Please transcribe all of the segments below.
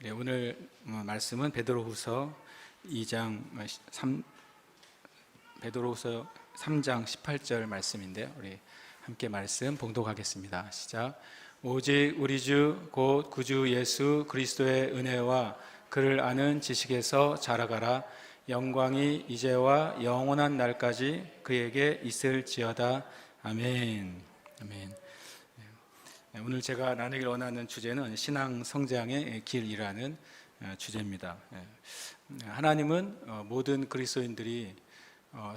네, 오늘 말씀은 베드로후서 2장 3 베드로후서 3장 18절 말씀인데요. 우리 함께 말씀 봉독하겠습니다. 시작. 오직 우리 주 곧 구주 예수 그리스도의 은혜와 그를 아는 지식에서 자라가라. 영광이 이제와 영원한 날까지 그에게 있을지어다. 아멘. 아멘. 오늘 제가 나누길 원하는 주제는 신앙 성장의 길이라는 주제입니다. 하나님은 모든 그리스도인들이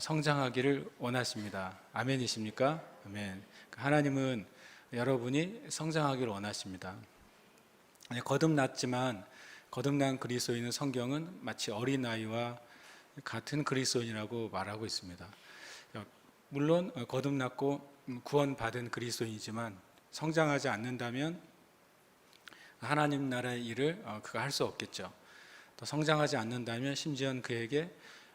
성장하기를 원하십니다. 아멘이십니까? 아멘. 하나님은 여러분이 성장하기를 원하십니다. 거듭났지만 거듭난 그리스도인은 성경은 마치 어린아이와 같은 그리스도인이라고 말하고 있습니다. 물론 거듭났고 구원받은 그리스도인이지만 성장하지 않는다면 하나님 나라의 일을 그가 할 수 없겠죠. 또 성장하지 않는다면 심지어 그에게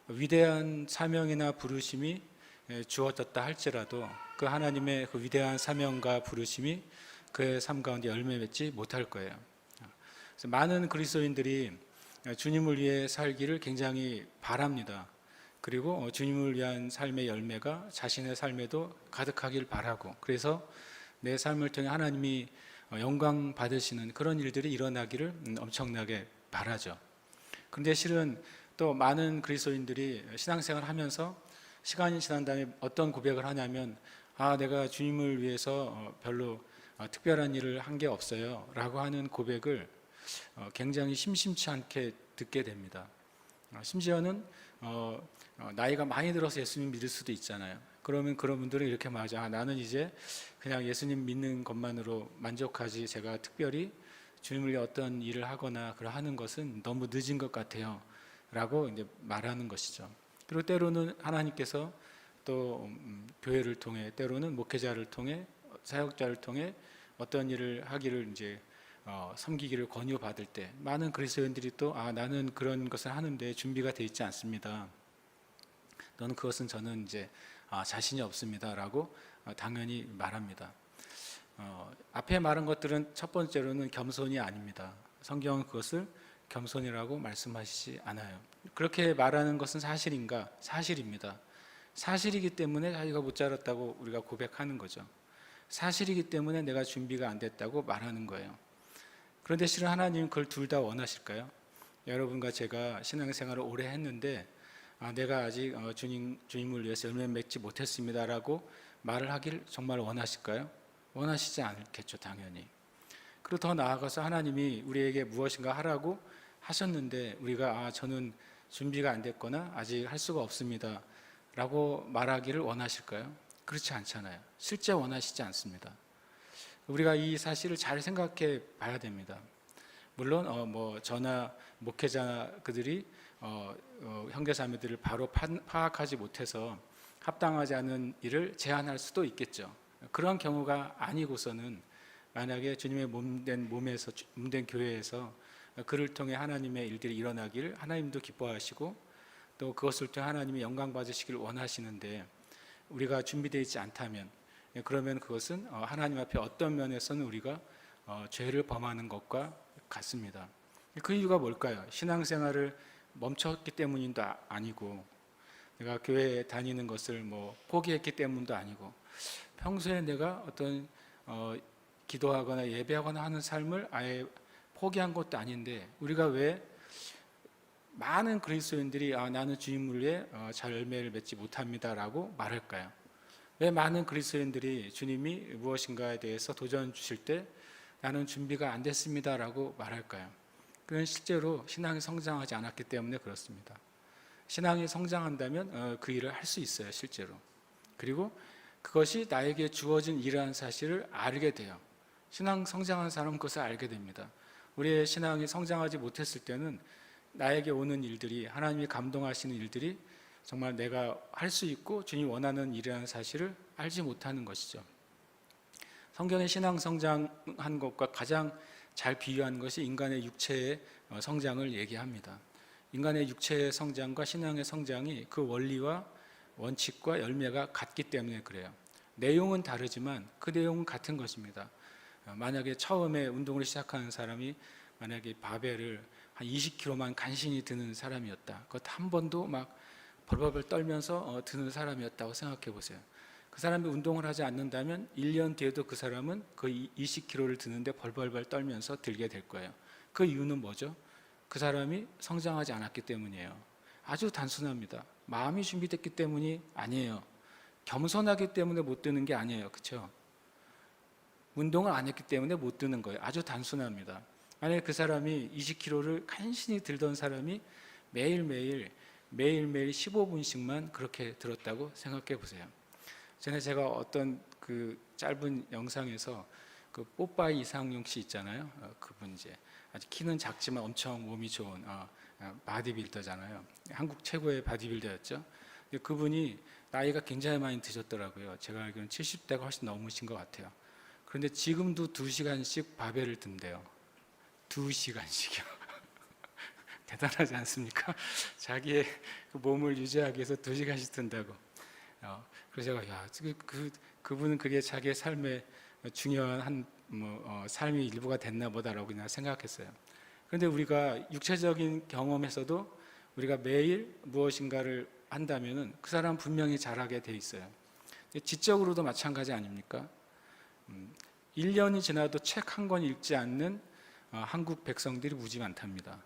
위대한 사명이나 부르심이 주어졌다 할지라도 그 하나님의 그 위대한 사명과 부르심이 그의 삶 가운데 열매 맺지 못할 거예요. 그래서 많은 그리스도인들이 주님을 위해 살기를 굉장히 바랍니다. 그리고 주님을 위한 삶의 열매가 자신의 삶에도 가득하길 바라고, 그래서 내 삶을 통해 하나님이 영광 받으시는 그런 일들이 일어나기를 엄청나게 바라죠. 그런데 실은 또 많은 그리스도인들이 신앙생활을 하면서 시간이 지난 다음에 어떤 고백을 하냐면, 내가 주님을 위해서 별로 특별한 일을 한 게 없어요 라고 하는 고백을 굉장히 심심치 않게 듣게 됩니다. 심지어는 나이가 많이 들어서 예수님 믿을 수도 있잖아요. 그러면 그런 분들은 이렇게 말하죠. 나는 이제 그냥 예수님 믿는 것만으로 만족하지, 제가 특별히 주님을 위해 어떤 일을 하거나 하는 것은 너무 늦은 것 같아요 라고 이제 말하는 것이죠. 그리고 때로는 하나님께서 또 교회를 통해, 때로는 목회자를 통해, 사역자를 통해 어떤 일을 하기를 이제 섬기기를 권유받을 때 많은 그리스도인들이 또 나는 그런 것을 하는데 준비가 되어 있지 않습니다. 또는 그것은 저는 이제 자신이 없습니다 라고 당연히 말합니다. 앞에 말한 것들은 첫 번째로는 겸손이 아닙니다. 성경은 그것을 겸손이라고 말씀하시지 않아요. 그렇게 말하는 것은 사실인가? 사실입니다. 사실이기 때문에 자기가 못 자랐다고 우리가 고백하는 거죠. 사실이기 때문에 내가 준비가 안 됐다고 말하는 거예요. 그런데 실은 하나님은 그걸 둘 다 원하실까요? 여러분과 제가 신앙생활을 오래 했는데 내가 아직 주님을 위해서 열매 맺지 못했습니다 라고 말을 하길 정말 원하실까요? 원하시지 않겠죠, 당연히. 그리고 더 나아가서 하나님이 우리에게 무엇인가 하라고 하셨는데 우리가 저는 준비가 안 됐거나 아직 할 수가 없습니다 라고 말하기를 원하실까요? 그렇지 않잖아요. 실제 원하시지 않습니다. 우리가 이 사실을 잘 생각해 봐야 됩니다. 물론 저나 목회자 그들이 형제자매들을 바로 파악하지 못해서 합당하지 않은 일을 제안할 수도 있겠죠. 그런 경우가 아니고서는 만약에 주님의 몸된 교회에서 그를 통해 하나님의 일들이 일어나기를 하나님도 기뻐하시고 또 그것을 통해 하나님이 영광 받으시길 원하시는데 우리가 준비되어 있지 않다면, 그러면 그것은 하나님 앞에 어떤 면에서는 우리가 죄를 범하는 것과 같습니다. 그 이유가 뭘까요? 신앙생활을 멈췄기 때문도 아니고, 내가 교회에 다니는 것을 포기했기 때문도 아니고, 평소에 내가 어떤 기도하거나 예배하거나 하는 삶을 아예 포기한 것도 아닌데 우리가 왜 많은 그리스도인들이 나는 주님을 위해 잘 열매를 맺지 못합니다 라고 말할까요? 왜 많은 그리스도인들이 주님이 무엇인가에 대해서 도전 주실 때 나는 준비가 안 됐습니다 라고 말할까요? 그건 실제로 신앙이 성장하지 않았기 때문에 그렇습니다. 신앙이 성장한다면 그 일을 할 수 있어요, 실제로. 그리고 그것이 나에게 주어진 일이라는 사실을 알게 돼요. 신앙 성장한 사람은 그것을 알게 됩니다. 우리의 신앙이 성장하지 못했을 때는 나에게 오는 일들이, 하나님이 감동하시는 일들이 정말 내가 할 수 있고 주님이 원하는 일이라는 사실을 알지 못하는 것이죠. 성경의 신앙 성장한 것과 가장 잘 비유하는 것이 인간의 육체의 성장을 얘기합니다. 인간의 육체의 성장과 신앙의 성장이 그 원리와 원칙과 열매가 같기 때문에 그래요. 내용은 다르지만 그 내용은 같은 것입니다. 만약에 처음에 운동을 시작하는 사람이 만약에 바벨을 한 20kg만 간신히 드는 사람이었다. 그것 한 번도 막 벌벌벌 떨면서 드는 사람이었다고 생각해 보세요. 그 사람이 운동을 하지 않는다면 1년 뒤에도 그 사람은 거의 20kg를 드는데 벌벌벌 떨면서 들게 될 거예요. 그 이유는 뭐죠? 그 사람이 성장하지 않았기 때문이에요. 아주 단순합니다. 마음이 준비됐기 때문이 아니에요. 겸손하기 때문에 못 드는 게 아니에요. 그렇죠? 운동을 안 했기 때문에 못 드는 거예요. 아주 단순합니다. 만약에 그 사람이 20kg를 간신히 들던 사람이 매일매일 15분씩만 그렇게 들었다고 생각해 보세요. 전에 제가 어떤 그 짧은 영상에서 그 뽀빠이 이상용 씨 있잖아요. 그분 이제 아주 키는 작지만 엄청 몸이 좋은 바디빌더잖아요. 한국 최고의 바디빌더였죠. 근데 그분이 나이가 굉장히 많이 드셨더라고요. 제가 알기로는 70대가 훨씬 넘으신 것 같아요. 그런데 지금도 2시간씩 바벨을 든대요. 2시간씩이요. 대단하지 않습니까? 자기의 그 몸을 유지하기 위해서 2시간씩 든다고. 그래서 제가 그분은 그게 자기의 삶의 중요한 삶의 일부가 됐나 보다라고 그냥 생각했어요. 그런데 우리가 육체적인 경험에서도 우리가 매일 무엇인가를 한다면은 그 사람 분명히 잘하게 돼 있어요. 지적으로도 마찬가지 아닙니까? 1년이 지나도 책 한 권 읽지 않는 한국 백성들이 무지 많답니다.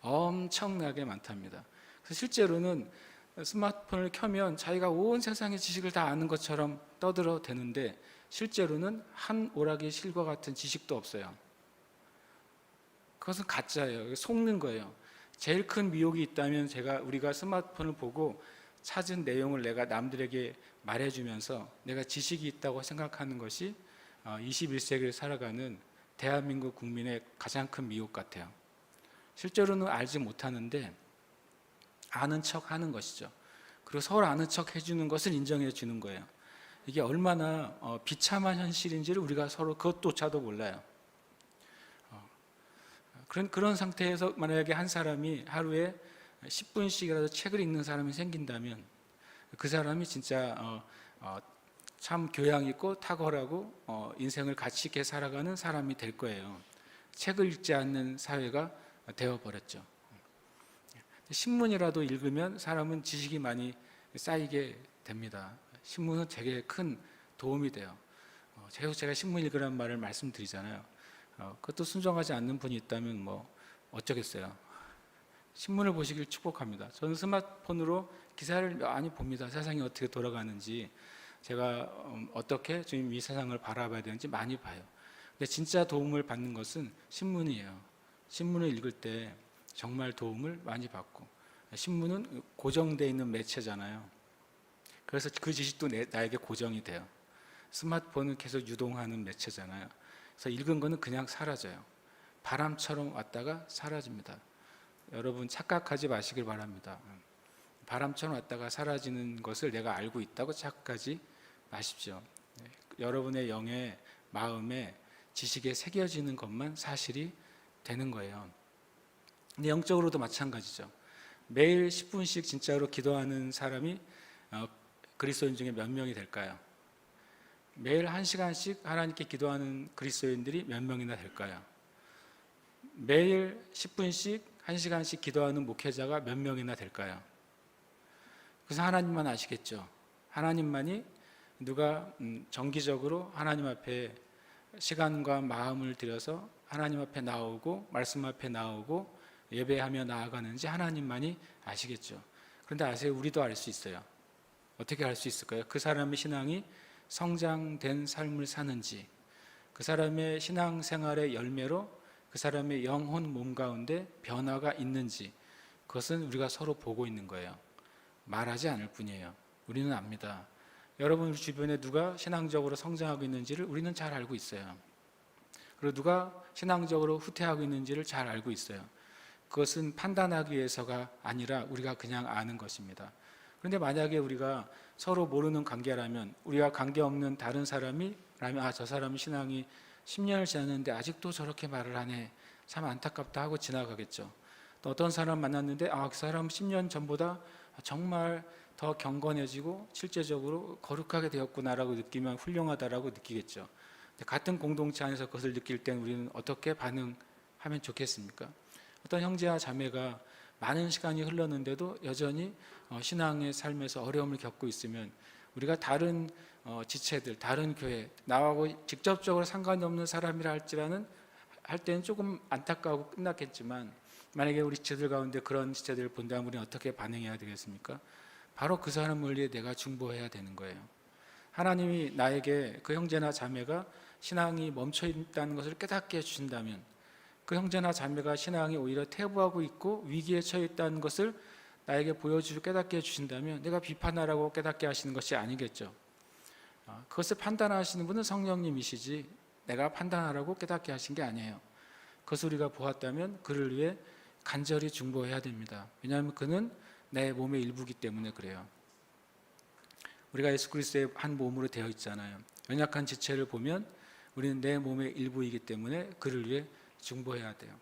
엄청나게 많답니다. 그래서 실제로는 스마트폰을 켜면 자기가 온 세상의 지식을 다 아는 것처럼 떠들어 대는데 실제로는 한 오락의 실과 같은 지식도 없어요. 그것은 가짜예요. 속는 거예요. 제일 큰 미혹이 있다면 우리가 스마트폰을 보고 찾은 내용을 내가 남들에게 말해주면서 내가 지식이 있다고 생각하는 것이 21세기를 살아가는 대한민국 국민의 가장 큰 미혹 같아요. 실제로는 알지 못하는데 아는 척 하는 것이죠. 그리고 서로 아는 척 해주는 것을 인정해 주는 거예요. 이게 얼마나 비참한 현실인지를 우리가 서로 그것조차도 몰라요. 그런 상태에서 만약에 한 사람이 하루에 10분씩이라도 책을 읽는 사람이 생긴다면 그 사람이 진짜 참 교양 있고 탁월하고 인생을 가치 있게 살아가는 사람이 될 거예요. 책을 읽지 않는 사회가 되어버렸죠. 신문이라도 읽으면 사람은 지식이 많이 쌓이게 됩니다. 신문은 되게 큰 도움이 돼요. 제가 신문 읽으라는 말을 말씀드리잖아요. 그것도 순종하지 않는 분이 있다면 뭐 어쩌겠어요. 신문을 보시길 축복합니다. 저는 스마트폰으로 기사를 많이 봅니다. 세상이 어떻게 돌아가는지, 제가 어떻게 지금 이 세상을 바라봐야 되는지 많이 봐요. 근데 진짜 도움을 받는 것은 신문이에요. 신문을 읽을 때 정말 도움을 많이 받고, 신문은 고정되어 있는 매체잖아요. 그래서 그 지식도 나에게 고정이 돼요. 스마트폰은 계속 유동하는 매체잖아요. 그래서 읽은 거는 그냥 사라져요. 바람처럼 왔다가 사라집니다. 여러분 착각하지 마시길 바랍니다. 바람처럼 왔다가 사라지는 것을 내가 알고 있다고 착각하지 마십시오. 여러분의 영에, 마음에, 지식에 새겨지는 것만 사실이 되는 거예요. 근데 영적으로도 마찬가지죠. 매일 10분씩 진짜로 기도하는 사람이 그리스도인 중에 몇 명이 될까요? 매일 1시간씩 하나님께 기도하는 그리스도인들이 몇 명이나 될까요? 매일 10분씩 1시간씩 기도하는 목회자가 몇 명이나 될까요? 그래서 하나님만 아시겠죠. 하나님만이 누가 정기적으로 하나님 앞에 시간과 마음을 들여서 하나님 앞에 나오고 말씀 앞에 나오고 예배하며 나아가는지 하나님만이 아시겠죠. 그런데 아세요? 우리도 알 수 있어요. 어떻게 알 수 있을까요? 그 사람의 신앙이 성장된 삶을 사는지, 그 사람의 신앙생활의 열매로 그 사람의 영혼 몸 가운데 변화가 있는지, 그것은 우리가 서로 보고 있는 거예요. 말하지 않을 뿐이에요. 우리는 압니다. 여러분 주변에 누가 신앙적으로 성장하고 있는지를 우리는 잘 알고 있어요. 그리고 누가 신앙적으로 후퇴하고 있는지를 잘 알고 있어요. 그것은 판단하기 위해서가 아니라 우리가 그냥 아는 것입니다. 그런데 만약에 우리가 서로 모르는 관계라면, 우리가 관계없는 다른 사람이라면 저 사람 신앙이 10년을 지났는데 아직도 저렇게 말을 하네, 참 안타깝다 하고 지나가겠죠. 또 어떤 사람 만났는데 그 사람 10년 전보다 정말 더 경건해지고 실제적으로 거룩하게 되었구나라고 느끼면 훌륭하다라고 느끼겠죠. 같은 공동체 안에서 그것을 느낄 땐 우리는 어떻게 반응하면 좋겠습니까? 어떤 형제와 자매가 많은 시간이 흘렀는데도 여전히 신앙의 삶에서 어려움을 겪고 있으면 우리가 다른 지체들, 다른 교회, 나하고 직접적으로 상관이 없는 사람이라 할 때는 조금 안타까우고 끝났겠지만, 만약에 우리 지체들 가운데 그런 지체들을 본다면 우리는 어떻게 반응해야 되겠습니까? 바로 그 사람을 위해 내가 중보해야 되는 거예요. 하나님이 나에게 그 형제나 자매가 신앙이 멈춰 있다는 것을 깨닫게 해주신다면, 그 형제나 자매가 신앙이 오히려 퇴보하고 있고 위기에 처해 있다는 것을 나에게 보여주고 깨닫게 해주신다면 내가 비판하라고 깨닫게 하시는 것이 아니겠죠. 그것을 판단하시는 분은 성령님이시지 내가 판단하라고 깨닫게 하신 게 아니에요. 그것을 우리가 보았다면 그를 위해 간절히 중보해야 됩니다. 왜냐하면 그는 내 몸의 일부이기 때문에 그래요. 우리가 예수 그리스도의 한 몸으로 되어 있잖아요. 연약한 지체를 보면 우리는 내 몸의 일부이기 때문에 그를 위해 중보해야 돼요.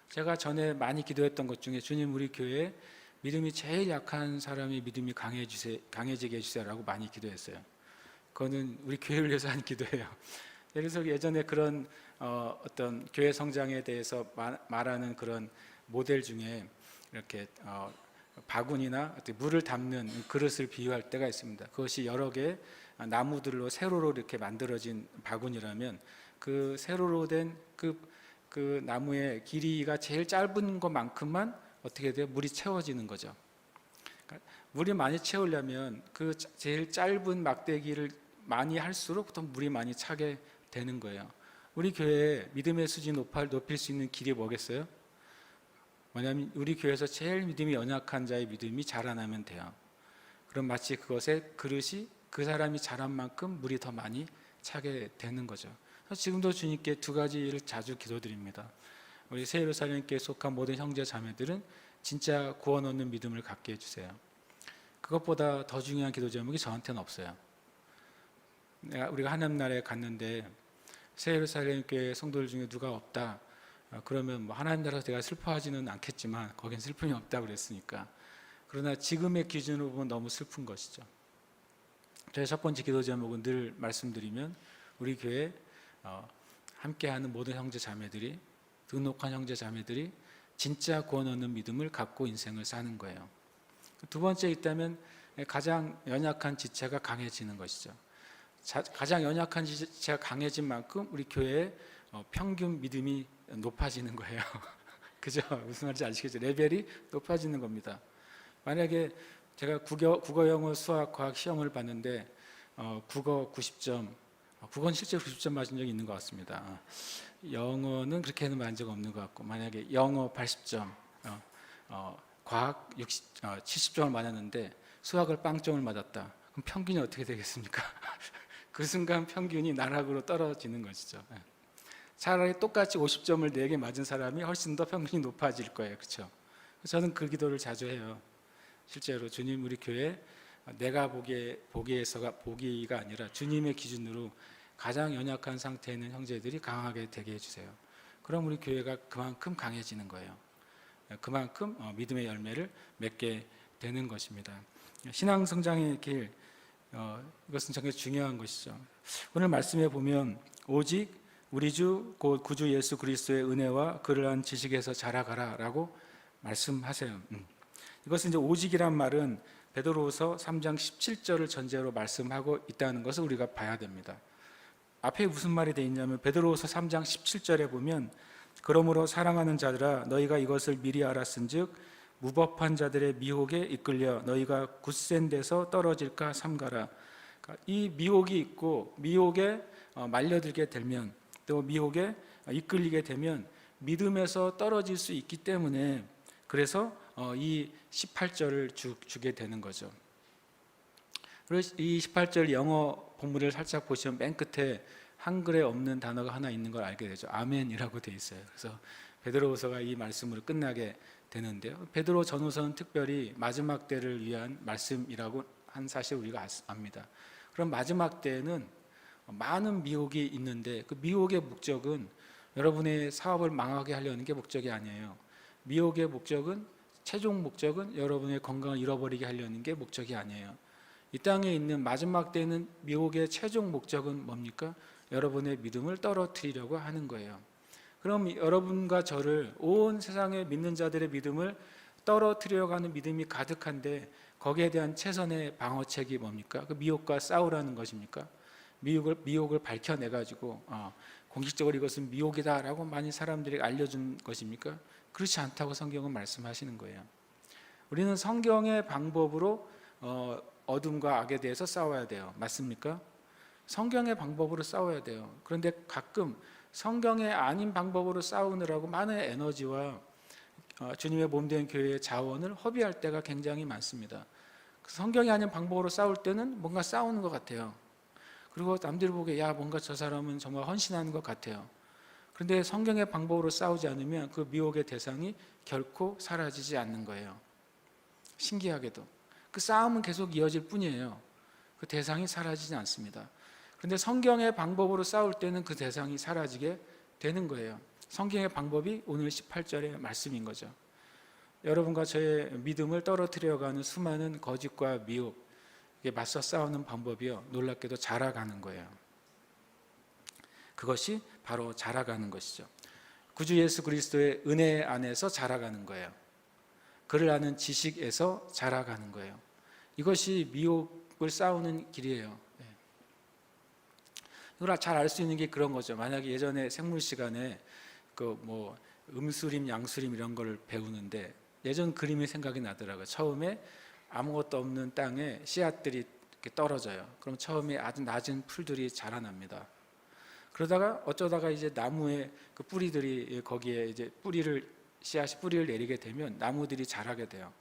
제가 전에 많이 기도했던 것 중에 주님 우리 교회에 믿음이 제일 약한 사람이 믿음이 강해지게 해주세요라고 많이 기도했어요. 그거는 우리 교회를 위해서 한 기도예요. 그래서 예전에 그런 어떤 교회 성장에 대해서 말하는 그런 모델 중에 이렇게 바구니나 물을 담는 그릇을 비유할 때가 있습니다. 그것이 여러 개의 나무들로 세로로 이렇게 만들어진 바구니라면 그 세로로 된 그 나무의 길이가 제일 짧은 것만큼만 어떻게 돼요? 물이 채워지는 거죠. 그러니까 물이 많이 채우려면 그 제일 짧은 막대기를 많이 할수록 더 물이 많이 차게 되는 거예요. 우리 교회의 믿음의 수준 높일 수 있는 길이 뭐겠어요? 뭐냐면 우리 교회에서 제일 믿음이 연약한 자의 믿음이 자라나면 돼요. 그럼 마치 그것의 그릇이 그 사람이 자란 만큼 물이 더 많이 차게 되는 거죠. 지금도 주님께 두 가지를 자주 기도드립니다. 우리 새 예루살렘교회에 속한 모든 형제 자매들은 진짜 구원 얻는 믿음을 갖게 해주세요. 그것보다 더 중요한 기도 제목이 저한테는 없어요. 우리가 하나님 나라에 갔는데 새 예루살렘 교회 성도들 중에 누가 없다 그러면 뭐 하나님 나라에서 내가 슬퍼하지는 않겠지만 거긴 슬픔이 없다 그랬으니까. 그러나 지금의 기준으로 보면 너무 슬픈 것이죠. 저의 첫 번째 기도 제목은 늘 말씀드리면 우리 교회 함께하는 모든 형제 자매들이, 등록한 형제 자매들이 진짜 구원 얻는 믿음을 갖고 인생을 사는 거예요. 두 번째 있다면 가장 연약한 지체가 강해지는 것이죠. 가장 연약한 지체가 강해진 만큼 우리 교회의 평균 믿음이 높아지는 거예요. 그죠? 무슨 말인지 아시겠죠? 레벨이 높아지는 겁니다. 만약에 제가 국어, 영어, 수학, 과학 시험을 봤는데 국어 90점, 국어는 실제로 90점 맞은 적이 있는 것 같습니다. 영어는 그렇게는 맞은 적 없는 것 같고, 만약에 영어 80점, 과학 70점을 맞았는데 수학을 0점을 맞았다. 그럼 평균이 어떻게 되겠습니까? 그 순간 평균이 나락으로 떨어지는 것이죠. 차라리 똑같이 50점을 4개 맞은 사람이 훨씬 더 평균이 높아질 거예요. 그렇죠? 저는 그 기도를 자주 해요. 실제로 주님 우리 교회 내가 보기가 아니라 주님의 기준으로 가장 연약한 상태에 있는 형제들이 강하게 되게 해주세요. 그럼 우리 교회가 그만큼 강해지는 거예요. 그만큼 믿음의 열매를 맺게 되는 것입니다. 신앙 성장의 길, 이것은 정말 중요한 것이죠. 오늘 말씀에 보면 오직 우리 주 곧 구주 예수 그리스도의 은혜와 그를 한 지식에서 자라가라라고 말씀하세요. 이것은 이제 오직이란 말은 베드로후서 3장 17절을 전제로 말씀하고 있다는 것을 우리가 봐야 됩니다. 앞에 무슨 말이 되어 있냐면 베드로후서 3장 17절에 보면 그러므로 사랑하는 자들아 너희가 이것을 미리 알았은즉 무법한 자들의 미혹에 이끌려 너희가 굳센 데서 떨어질까 삼가라. 이 미혹이 있고 미혹에 말려들게 되면 또 미혹에 이끌리게 되면 믿음에서 떨어질 수 있기 때문에 그래서 이 18절을 주게 되는 거죠. 그래서 이 18절 영어 본문을 살짝 보시면 맨 끝에 한글에 없는 단어가 하나 있는 걸 알게 되죠. 아멘이라고 되어 있어요. 그래서 베드로후서가 이 말씀으로 끝나게 되는데요. 베드로 전후서는 특별히 마지막 때를 위한 말씀이라고 한 사실 우리가 압니다. 그럼 마지막 때에는 많은 미혹이 있는데 그 미혹의 목적은 여러분의 사업을 망하게 하려는 게 목적이 아니에요. 미혹의 목적은 최종 목적은 여러분의 건강을 잃어버리게 하려는 게 목적이 아니에요. 이 땅에 있는 마지막 때는 미혹의 최종 목적은 뭡니까? 여러분의 믿음을 떨어뜨리려고 하는 거예요. 그럼 여러분과 저를 온 세상의 믿는 자들의 믿음을 떨어뜨리려고 하는 믿음이 가득한데 거기에 대한 최선의 방어책이 뭡니까? 그 미혹과 싸우라는 것입니까? 미혹을 밝혀내가지고 공식적으로 이것은 미혹이다라고 많은 사람들이 알려준 것입니까? 그렇지 않다고 성경은 말씀하시는 거예요. 우리는 성경의 방법으로 어둠과 악에 대해서 싸워야 돼요. 맞습니까? 성경의 방법으로 싸워야 돼요. 그런데 가끔 성경의 아닌 방법으로 싸우느라고 많은 에너지와 주님의 몸된 교회의 자원을 허비할 때가 굉장히 많습니다. 성경이 아닌 방법으로 싸울 때는 뭔가 싸우는 것 같아요. 그리고 남들이 보기에 야 뭔가 저 사람은 정말 헌신하는 것 같아요. 그런데 성경의 방법으로 싸우지 않으면 그 미혹의 대상이 결코 사라지지 않는 거예요. 신기하게도 그 싸움은 계속 이어질 뿐이에요. 그 대상이 사라지지 않습니다. 그런데 성경의 방법으로 싸울 때는 그 대상이 사라지게 되는 거예요. 성경의 방법이 오늘 18절의 말씀인 거죠. 여러분과 저의 믿음을 떨어뜨려가는 수많은 거짓과 미혹, 맞서 싸우는 방법이요, 놀랍게도 자라가는 거예요. 그것이 바로 자라가는 것이죠. 구주 예수 그리스도의 은혜 안에서 자라가는 거예요. 그를 아는 지식에서 자라가는 거예요. 이것이 미혹을 싸우는 길이에요. 이걸 잘 알 수 있는 게 그런 거죠. 만약에 예전에 생물 시간에 음수림, 양수림 이런 걸 배우는데 예전 그림이 생각이 나더라고요. 처음에 아무것도 없는 땅에 씨앗들이 이렇게 떨어져요. 그럼 처음에 아주 낮은 풀들이 자라납니다. 그러다가 어쩌다가 이제 나무의 그 뿌리들이 거기에 이제 씨앗이 뿌리를 내리게 되면 나무들이 자라게 돼요.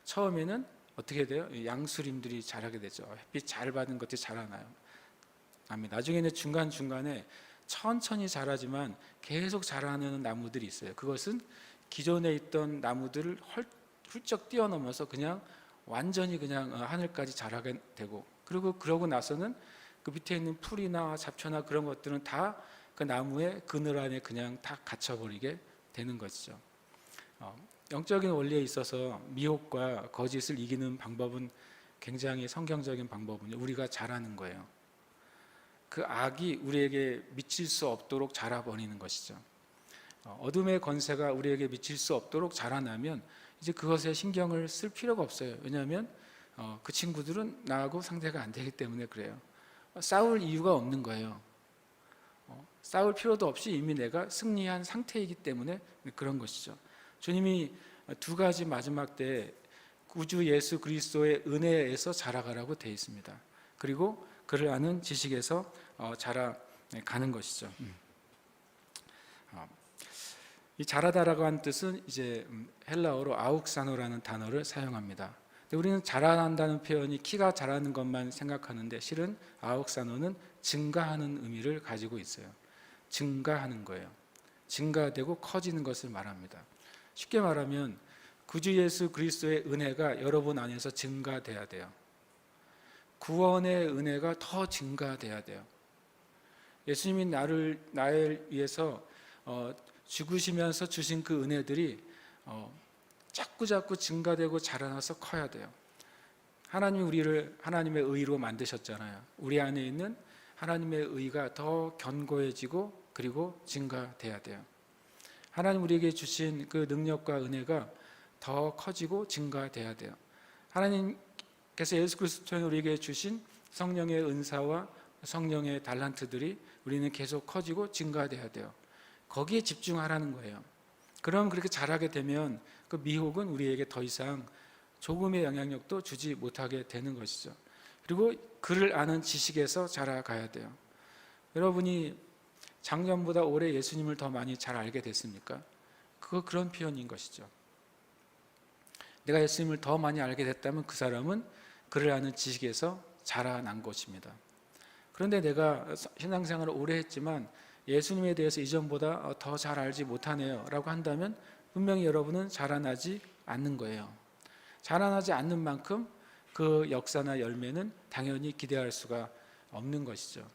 처음에는 어떻게 돼요? 양수림들이 자라게 되죠. 햇빛 잘 받은 것들이 자라나요. 나중에는 중간중간에 천천히 자라지만 계속 자라는 나무들이 있어요. 그것은 기존에 있던 나무들을 훌쩍 뛰어넘어서 그냥 완전히 그냥 하늘까지 자라게 되고, 그리고 그러고 나서는 그 밑에 있는 풀이나 잡초나 그런 것들은 다 그 나무의 그늘 안에 그냥 다 갇혀버리게 되는 것이죠. 영적인 원리에 있어서 미혹과 거짓을 이기는 방법은 굉장히 성경적인 방법은 우리가 자라는 거예요. 그 악이 우리에게 미칠 수 없도록 자라버리는 것이죠. 어둠의 권세가 우리에게 미칠 수 없도록 자라나면 이제 그것에 신경을 쓸 필요가 없어요. 왜냐하면 그 친구들은 나하고 상대가 안 되기 때문에 그래요. 싸울 이유가 없는 거예요. 싸울 필요도 없이 이미 내가 승리한 상태이기 때문에 그런 것이죠. 주님이 두 가지 마지막 때 구주 예수 그리스도의 은혜에서 자라가라고 되어 있습니다. 그리고 그를 아는 지식에서 자라가는 것이죠. 이 자라다라고 하는 뜻은 이제 헬라어로 아욱사노라는 단어를 사용합니다. 근데 우리는 자라난다는 표현이 키가 자라는 것만 생각하는데 실은 아욱사노는 증가하는 의미를 가지고 있어요. 증가하는 거예요. 증가되고 커지는 것을 말합니다. 쉽게 말하면 구주 예수 그리스도의 은혜가 여러분 안에서 증가돼야 돼요. 구원의 은혜가 더 증가돼야 돼요. 예수님이 나를 위해서 죽으시면서 주신 그 은혜들이 자꾸 증가되고 자라나서 커야 돼요. 하나님이 우리를 하나님의 의로 만드셨잖아요. 우리 안에 있는 하나님의 의가 더 견고해지고 그리고 증가돼야 돼요. 하나님 우리에게 주신 그 능력과 은혜가 더 커지고 증가돼야 돼요. 하나님께서 예수 그리스도 통해 우리에게 주신 성령의 은사와 성령의 달란트들이 우리는 계속 커지고 증가돼야 돼요. 거기에 집중하라는 거예요. 그럼 그렇게 잘하게 되면 그 미혹은 우리에게 더 이상 조금의 영향력도 주지 못하게 되는 것이죠. 그리고 그를 아는 지식에서 자라가야 돼요. 여러분이 작년보다 올해 예수님을 더 많이 잘 알게 됐습니까? 그런 표현인 것이죠. 내가 예수님을 더 많이 알게 됐다면 그 사람은 그를 아는 지식에서 자라난 것입니다. 그런데 내가 신앙생활을 오래 했지만 예수님에 대해서 이전보다 더 잘 알지 못하네요 라고 한다면 분명히 여러분은 자라나지 않는 거예요. 자라나지 않는 만큼 그 역사나 열매는 당연히 기대할 수가 없는 것이죠.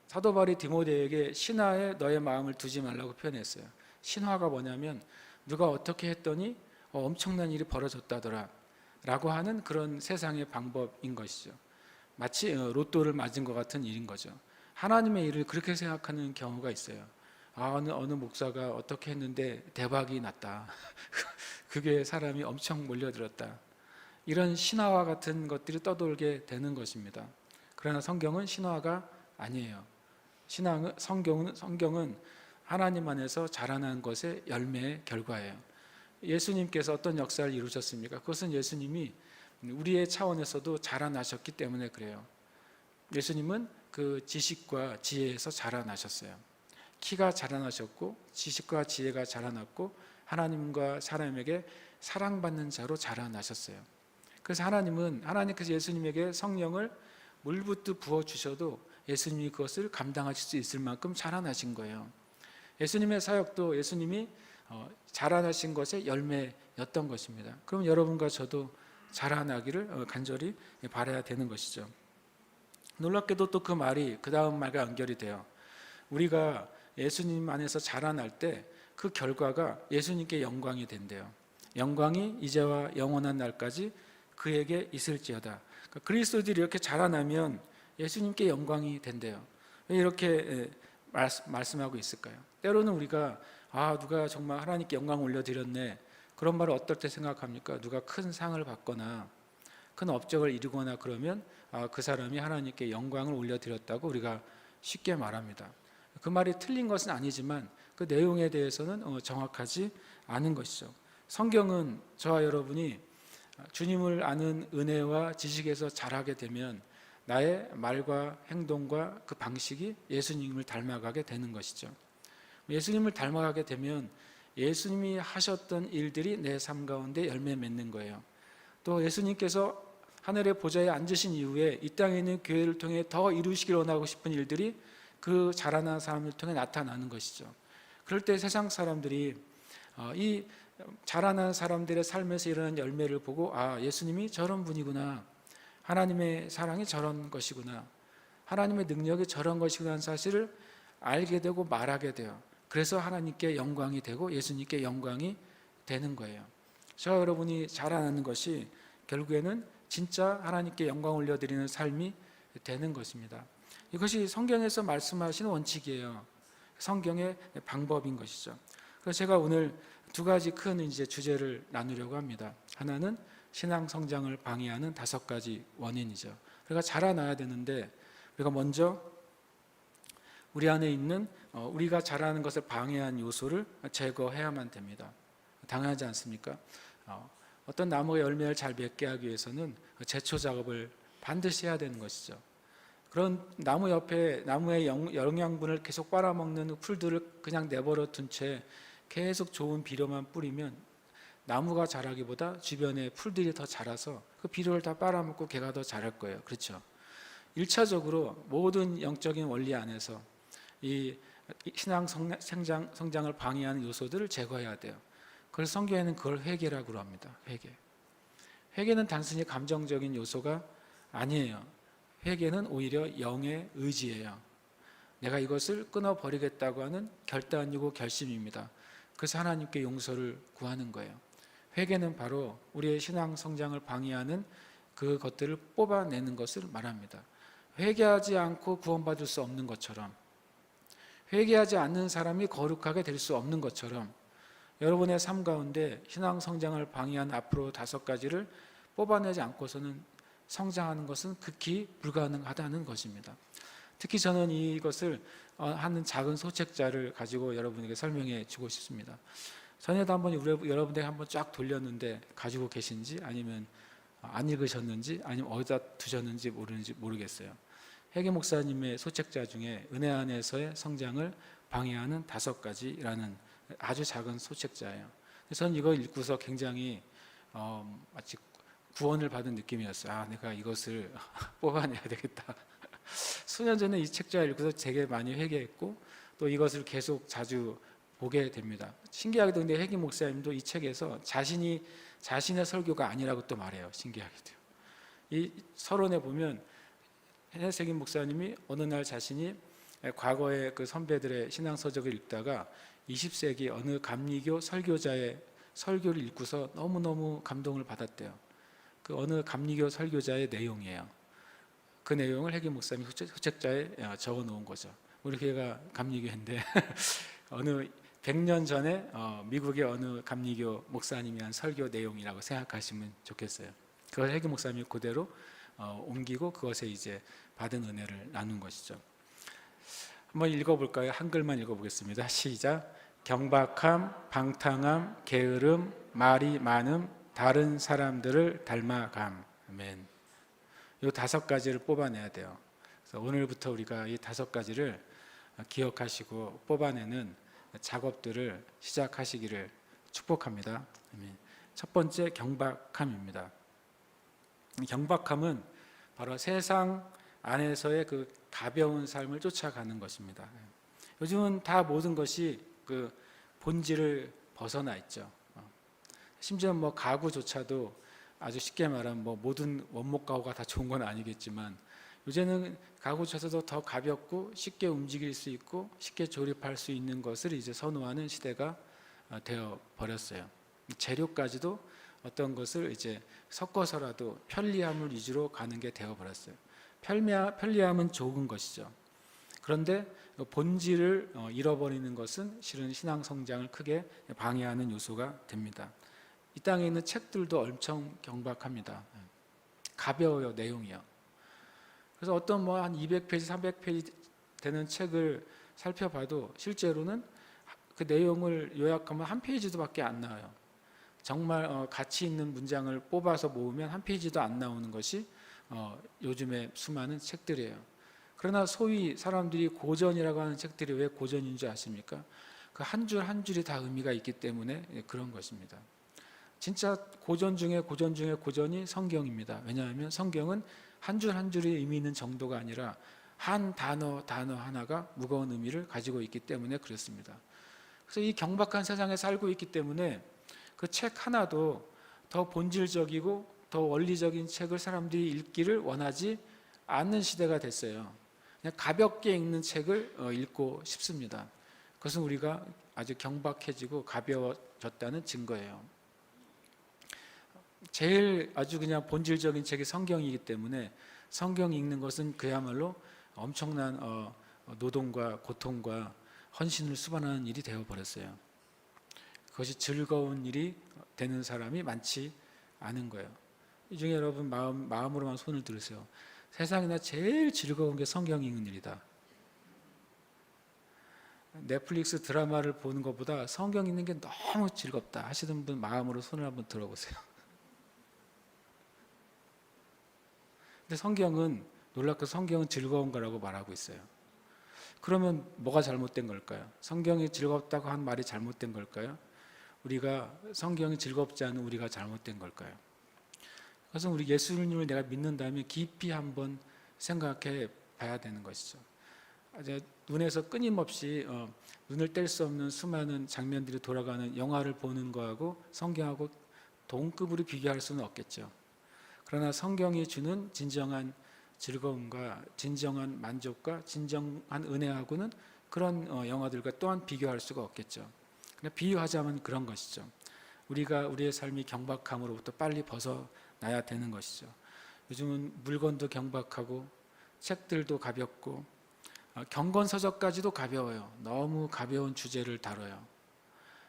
사도 바울이 디모데에게 신화에 너의 마음을 두지 말라고 표현했어요. 신화가 뭐냐면 누가 어떻게 했더니 엄청난 일이 벌어졌다더라 라고 하는 그런 세상의 방법인 것이죠. 마치 로또를 맞은 것 같은 일인 거죠. 하나님의 일을 그렇게 생각하는 경우가 있어요. 어느 목사가 어떻게 했는데 대박이 났다. 그게 사람이 엄청 몰려들었다. 이런 신화와 같은 것들이 떠돌게 되는 것입니다. 그러나 성경은 신화가 아니에요. 성경은 하나님 안에서 자라난 것의 열매의 결과예요. 예수님께서 어떤 역사를 이루셨습니까? 그것은 예수님이 우리의 차원에서도 자라나셨기 때문에 그래요. 예수님은 그 지식과 지혜에서 자라나셨어요. 키가 자라나셨고 지식과 지혜가 자라났고 하나님과 사람에게 사랑받는 자로 자라나셨어요. 그래서 하나님께서 예수님에게 성령을 물붓듯 부어주셔도 예수님이 그것을 감당하실 수 있을 만큼 자라나신 거예요. 예수님의 사역도 예수님이 자라나신 것의 열매였던 것입니다. 그럼 여러분과 저도 자라나기를 간절히 바라야 되는 것이죠. 놀랍게도 또 그 말이 그 다음 말과 연결이 돼요. 우리가 예수님 안에서 자라날 때 그 결과가 예수님께 영광이 된대요. 영광이 이제와 영원한 날까지 그에게 있을지어다. 그러니까 그리스도들이 이렇게 자라나면 예수님께 영광이 된대요. 왜 이렇게 말씀하고 있을까요? 때로는 우리가 누가 정말 하나님께 영광 올려드렸네, 그런 말을 어떨 때 생각합니까? 누가 큰 상을 받거나 큰 업적을 이루거나 그러면 그 사람이 하나님께 영광을 올려드렸다고 우리가 쉽게 말합니다. 그 말이 틀린 것은 아니지만 그 내용에 대해서는 정확하지 않은 것이죠. 성경은 저와 여러분이 주님을 아는 은혜와 지식에서 자라게 되면 나의 말과 행동과 그 방식이 예수님을 닮아가게 되는 것이죠. 예수님을 닮아가게 되면 예수님이 하셨던 일들이 내 삶 가운데 열매 맺는 거예요. 또 예수님께서 하늘의 보좌에 앉으신 이후에 이 땅에 있는 교회를 통해 더 이루시기를 원하고 싶은 일들이 그 자라난 사람을 통해 나타나는 것이죠. 그럴 때 세상 사람들이 이 자라난 사람들의 삶에서 일어난 열매를 보고 예수님이 저런 분이구나, 하나님의 사랑이 저런 것이구나, 하나님의 능력이 저런 것이구나 하는 사실을 알게 되고 말하게 돼요. 그래서 하나님께 영광이 되고 예수님께 영광이 되는 거예요. 저와 여러분이 자라나는 것이 결국에는 진짜 하나님께 영광 올려드리는 삶이 되는 것입니다. 이것이 성경에서 말씀하시는 원칙이에요. 성경의 방법인 것이죠. 그래서 제가 오늘 두 가지 큰 주제를 나누려고 합니다. 하나는 신앙 성장을 방해하는 5가지 원인이죠. 우리가 자라나야 되는데 우리가 먼저 우리 안에 있는 우리가 자라는 것을 방해한 요소를 제거해야만 됩니다. 당연하지 않습니까? 어떤 나무가 열매를 잘 맺게 하기 위해서는 제초 작업을 반드시 해야 되는 것이죠. 그런 나무 옆에 나무의 영양분을 계속 빨아먹는 풀들을 그냥 내버려 둔 채 계속 좋은 비료만 뿌리면 나무가 자라기보다 주변에 풀들이 더 자라서 그 비료를 다 빨아먹고 걔가 더 자랄 거예요. 그렇죠? 1차적으로 모든 영적인 원리 안에서 이 신앙 성장을 방해하는 요소들을 제거해야 돼요. 그래서 성경에는 그걸 회개라고 합니다. 회개는 단순히 감정적인 요소가 아니에요. 회개는 오히려 영의 의지예요. 내가 이것을 끊어버리겠다고 하는 결단이고 결심입니다. 그래서 하나님께 용서를 구하는 거예요. 회개는 바로 우리의 신앙 성장을 방해하는 그것들을 뽑아내는 것을 말합니다. 회개하지 않고 구원받을 수 없는 것처럼, 회개하지 않는 사람이 거룩하게 될 수 없는 것처럼 여러분의 삶 가운데 신앙 성장을 방해한 앞으로 5가지를 뽑아내지 않고서는 성장하는 것은 극히 불가능하다는 것입니다. 특히 저는 이것을 하는 작은 소책자를 가지고 여러분에게 설명해 주고 싶습니다. 전에도 한번 여러분에게 한번 쫙 돌렸는데 가지고 계신지 아니면 안 읽으셨는지 아니면 어디다 두셨는지 모르겠어요. 회계 목사님의 소책자 중에 은혜 안에서의 성장을 방해하는 5가지라는 아주 작은 소책자예요. 저는 이걸 읽고서 굉장히 마치 구원을 받은 느낌이었어요. 내가 이것을 뽑아내야 되겠다. 수년 전에 이 책자를 읽고서 되게 많이 회개했고 또 이것을 계속 자주 보게 됩니다. 신기하게도 근데 회계 목사님도 이 책에서 자신의 설교가 아니라고 또 말해요. 신기하게도요. 이 서론에 보면 해석인 목사님이 어느 날 자신이 과거의 그 선배들의 신앙 서적을 읽다가 20세기 어느 감리교 설교자의 설교를 읽고서 너무너무 감동을 받았대요. 그 어느 감리교 설교자의 내용이에요. 그 내용을 해기 목사님이 후책자에 적어 놓은 거죠. 우리 교회가 감리교회인데 어느 100년 전에 미국의 어느 감리교 목사님이 한 설교 내용이라고 생각하시면 좋겠어요. 그걸 해기 목사님이 그대로 옮기고 그것에 이제 받은 은혜를 나눈 것이죠. 한번 읽어볼까요? 한글만 읽어보겠습니다. 시작. 경박함, 방탕함, 게으름, 말이 많음, 다른 사람들을 닮아감. 아멘. 이 5가지를 뽑아내야 돼요. 그래서 오늘부터 우리가 이 5가지를 기억하시고 뽑아내는 작업들을 시작하시기를 축복합니다. 아멘. 첫 번째, 경박함입니다. 경박함은 바로 세상 안에서의 그 가벼운 삶을 쫓아가는 것입니다. 요즘은 다 모든 것이 그 본질을 벗어나 있죠. 심지어 뭐 가구조차도 아주 쉽게 말하면 뭐 모든 원목 가구가 다 좋은 건 아니겠지만 요새는 가구조차도 더 가볍고 쉽게 움직일 수 있고 쉽게 조립할 수 있는 것을 이제 선호하는 시대가 되어 버렸어요. 재료까지도 어떤 것을 이제 섞어서라도 편리함을 위주로 가는 게 되어 버렸어요. 편리함은 좋은 것이죠. 그런데 본질을 잃어버리는 것은 실은 신앙 성장을 크게 방해하는 요소가 됩니다. 이 땅에 있는 책들도 엄청 경박합니다. 가벼워요, 내용이요. 그래서 어떤 뭐 한 200페이지, 300페이지 되는 책을 살펴봐도 실제로는 그 내용을 요약하면 한 페이지도밖에 안 나와요. 정말 가치 있는 문장을 뽑아서 모으면 한 페이지도 안 나오는 것이 요즘의 수많은 책들이에요. 그러나 소위 사람들이 고전이라고 하는 책들이 왜 고전인 줄 아십니까? 그 한 줄 한 줄이 다 의미가 있기 때문에 그런 것입니다. 진짜 고전 중에 고전 중에 고전이 성경입니다. 왜냐하면 성경은 한 줄 한 줄이 의미 있는 정도가 아니라 한 단어 하나가 무거운 의미를 가지고 있기 때문에 그렇습니다. 그래서 이 경박한 세상에 살고 있기 때문에 그 책 하나도 더 본질적이고 더 원리적인 책을 사람들이 읽기를 원하지 않는 시대가 됐어요. 그냥 가볍게 읽는 책을 읽고 싶습니다. 그것은 우리가 아주 경박해지고 가벼워졌다는 증거예요. 제일 아주 그냥 본질적인 책이 성경이기 때문에 성경 읽는 것은 그야말로 엄청난 노동과 고통과 헌신을 수반하는 일이 되어버렸어요. 그것이 즐거운 일이 되는 사람이 많지 않은 거예요. 이 중에 여러분 마음으로만 손을 들으세요. 세상에나 제일 즐거운 게 성경 읽는 일이다. 넷플릭스 드라마를 보는 것보다 성경 읽는 게 너무 즐겁다 하시는 분 마음으로 손을 한번 들어보세요. 근데 성경은 놀랍게 성경은 즐거운 거라고 말하고 있어요. 그러면 뭐가 잘못된 걸까요? 성경이 즐겁다고 한 말이 잘못된 걸까요? 우리가 성경이 즐겁지 않은 우리가 잘못된 걸까요? 그래서 우리 예수님을 내가 믿는다면 깊이 한번 생각해 봐야 되는 것이죠. 눈에서 끊임없이 눈을 뗄 수 없는 수많은 장면들이 돌아가는 영화를 보는 거하고 성경하고 동급으로 비교할 수는 없겠죠. 그러나 성경이 주는 진정한 즐거움과 진정한 만족과 진정한 은혜하고는 그런 영화들과 또한 비교할 수가 없겠죠. 그냥 비유하자면 그런 것이죠. 우리가 우리의 삶이 경박함으로부터 빨리 벗어나야 되는 것이죠. 요즘은 물건도 경박하고 책들도 가볍고 경건서적까지도 가벼워요. 너무 가벼운 주제를 다뤄요.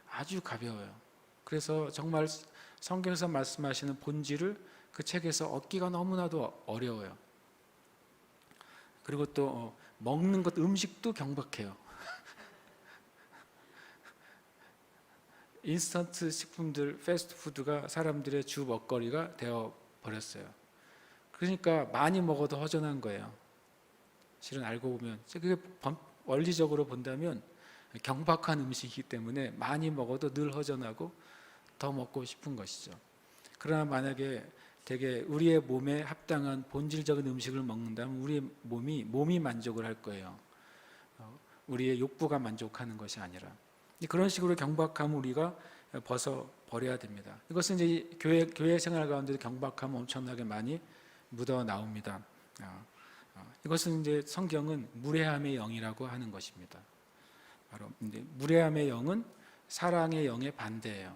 아주 가벼워요. 그래서 정말 성경에서 말씀하시는 본질을 그 책에서 얻기가 너무나도 어려워요. 그리고 또 먹는 것, 음식도 경박해요. 인스턴트 식품들, 패스트푸드가 사람들의 주 먹거리가 되어 버렸어요. 그러니까 많이 먹어도 허전한 거예요. 실은 알고 보면 그게 원리적으로 본다면 경박한 음식이기 때문에 많이 먹어도 늘 허전하고 더 먹고 싶은 것이죠. 그러나 만약에 되게 우리의 몸에 합당한 본질적인 음식을 먹는다면 우리의 몸이 만족을 할 거예요. 우리의 욕구가 만족하는 것이 아니라 그런 식으로 경박함을 우리가 벗어버려야 됩니다. 이것은 이제 교회 생활 가운데도 경박함 엄청나게 많이 묻어 나옵니다. 이것은 이제 성경은 무례함의 영이라고 하는 것입니다. 바로 이제 무례함의 영은 사랑의 영의 반대예요.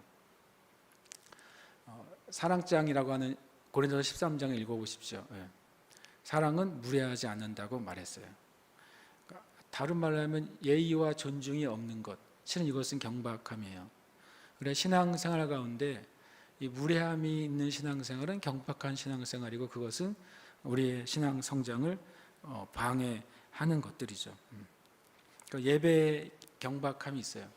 사랑장이라고 하는 고린도서 13장을 읽어보십시오. 사랑은 무례하지 않는다고 말했어요. 그러니까 다른 말로 하면 예의와 존중이 없는 것, 실은 이것은 경박함이에요. 그래 신앙생활 가운데 이 무례함이 있는 신앙생활은 경박한 신앙생활이고 그것은 우리의 신앙 성장을 방해하는 것들이죠. 그러니까 예배에 경박함이 있어요.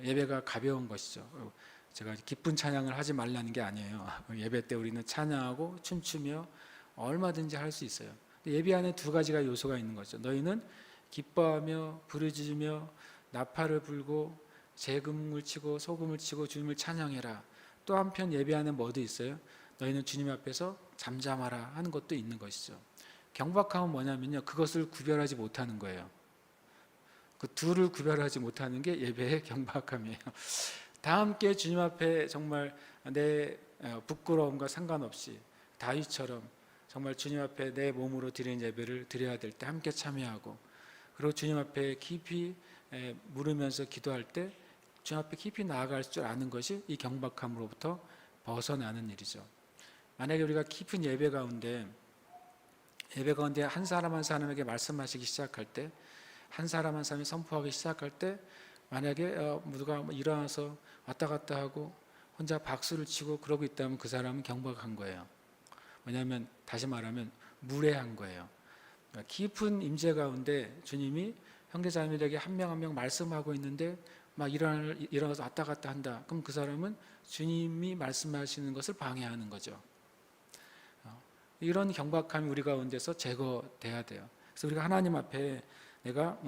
예배가 가벼운 것이죠. 제가 기쁜 찬양을 하지 말라는 게 아니에요. 예배 때 우리는 찬양하고 춤추며 얼마든지 할 수 있어요. 예배 안에 두 가지가 요소가 있는 거죠. 너희는 기뻐하며 부르짖으며 나팔을 불고 재금을 치고 소금을 치고 주님을 찬양해라. 또 한편 예배 안에 뭐도 있어요? 너희는 주님 앞에서 잠잠하라 하는 것도 있는 것이죠. 경박함은 뭐냐면요, 그것을 구별하지 못하는 거예요. 그 둘을 구별하지 못하는 게 예배의 경박함이에요. 다 함께 주님 앞에 정말 내 부끄러움과 상관없이 다윗처럼 정말 주님 앞에 내 몸으로 드리는 예배를 드려야 될 때 함께 참여하고, 그리고 주님 앞에 깊이 물으면서 기도할 때 주님 앞에 깊이 나아갈 줄 아는 것이 이 경박함으로부터 벗어나는 일이죠. 만약에 우리가 깊은 예배 가운데 한 사람 한 사람에게 말씀하시기 시작할 때, 한 사람 한 사람이 선포하기 시작할 때 만약에 누가 일어나서 왔다 갔다 하고 혼자 박수를 치고 그러고 있다면 그 사람은 경박한 거예요. 왜냐하면 다시 말하면 무례한 거예요. 깊은 임재 가운데 주님이 형제자매들에게 한 명 한 명 말씀하고 있는데 막 일어나서 왔다 갔다 한다. 그럼 그 사람은 주님이 말씀하시는 것을 방해하는 거죠. 이런 경박함이 우리 가운데서 제거돼야 돼요. 그래서 우리가 하나님 앞에 내가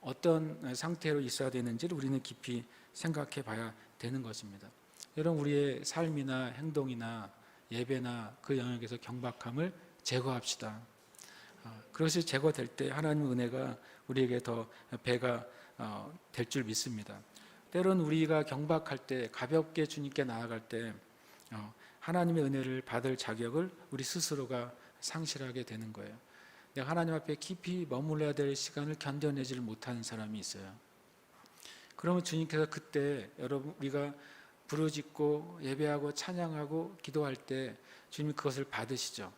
어떤 상태로 있어야 되는지를 우리는 깊이 생각해 봐야 되는 것입니다. 여러분, 우리의 삶이나 행동이나 예배나 그 영역에서 경박함을 제거합시다. 그것이 제거될 때 하나님의 은혜가 우리에게 더 배가 될 줄 믿습니다. 때론 우리가 경박할 때, 가볍게 주님께 나아갈 때 하나님의 은혜를 받을 자격을 우리 스스로가 상실하게 되는 거예요. 내가 하나님 앞에 깊이 머물러야 될 시간을 견뎌내지를 못하는 사람이 있어요. 그러면 주님께서 그때 여러분 우리가 부르짖고 예배하고 찬양하고 기도할 때 주님이 그것을 받으시죠.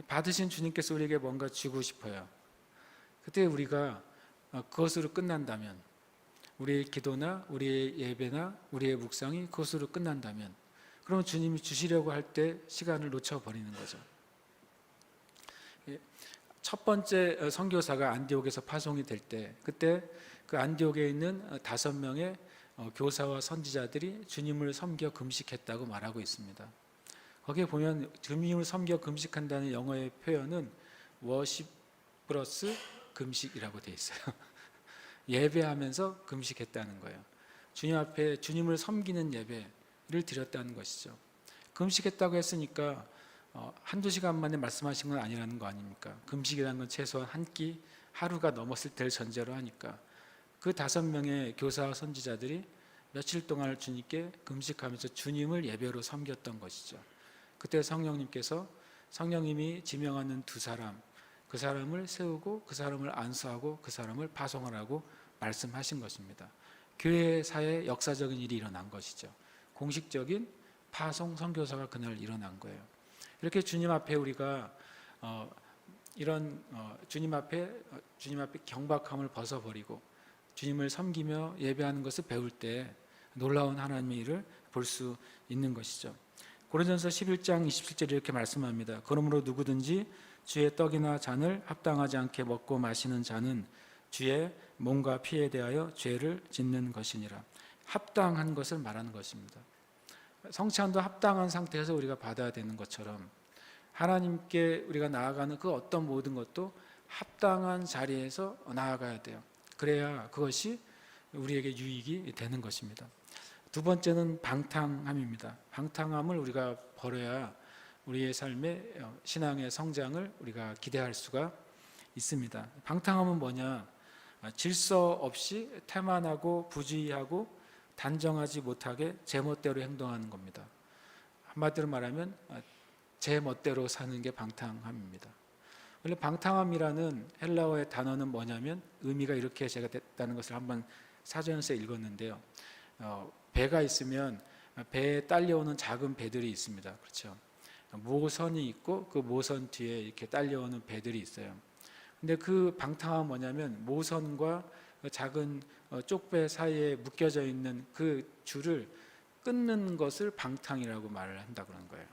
받으신 주님께서 우리에게 뭔가 주고 싶어요. 그때 우리가 그것으로 끝난다면, 우리의 기도나 우리의 예배나 우리의 묵상이 그것으로 끝난다면, 그러면 주님이 주시려고 할 때 시간을 놓쳐버리는 거죠. 첫 번째 선교사가 안디옥에서 파송이 될 때, 그때 그 안디옥에 있는 5명의 교사와 선지자들이 주님을 섬겨 금식했다고 말하고 있습니다. 거기에 보면 주님을 섬겨 금식한다는 영어의 표현은 워십 플러스 금식이라고 되어 있어요. 예배하면서 금식했다는 거예요. 주님 앞에 주님을 섬기는 예배를 드렸다는 것이죠. 금식했다고 했으니까 한두 시간 만에 말씀하신 건 아니라는 거 아닙니까? 금식이라는 건 최소한 한 끼, 하루가 넘었을 때를 전제로 하니까 그 5명의 교사와 선지자들이 며칠 동안 주님께 금식하면서 주님을 예배로 섬겼던 것이죠. 그때 성령님이 지명하는 2사람, 그 사람을 세우고 그 사람을 안수하고 그 사람을 파송하라고 말씀하신 것입니다. 교회사에 역사적인 일이 일어난 것이죠. 공식적인 파송 선교사가 그날 일어난 거예요. 이렇게 주님 앞에 우리가 주님 앞에 경박함을 벗어버리고 주님을 섬기며 예배하는 것을 배울 때 놀라운 하나님의 일을 볼 수 있는 것이죠. 고린도전서 11장 27절에 이렇게 말씀합니다. 그러므로 누구든지 주의 떡이나 잔을 합당하지 않게 먹고 마시는 자는 주의 몸과 피에 대하여 죄를 짓는 것이니라. 합당한 것을 말하는 것입니다. 성찬도 합당한 상태에서 우리가 받아야 되는 것처럼 하나님께 우리가 나아가는 그 어떤 모든 것도 합당한 자리에서 나아가야 돼요. 그래야 그것이 우리에게 유익이 되는 것입니다. 두 번째는 방탕함입니다. 방탕함을 우리가 버려야 우리의 삶의 신앙의 성장을 우리가 기대할 수가 있습니다. 방탕함은 뭐냐? 질서 없이 태만하고 부주의하고 단정하지 못하게 제멋대로 행동하는 겁니다. 한마디로 말하면 제 멋대로 사는 게 방탕함입니다. 원래 방탕함이라는 헬라어의 단어는 뭐냐면 의미가 이렇게 제가 됐다는 것을 한번 사전에서 읽었는데요. 배가 있으면 배에 딸려오는 작은 배들이 있습니다. 그렇죠? 모선이 있고 그 모선 뒤에 이렇게 딸려오는 배들이 있어요. 근데 그 방탕함은 뭐냐면 모선과 작은 쪽배 사이에 묶여져 있는 그 줄을 끊는 것을 방탕이라고 말을 한다 그런 거예요.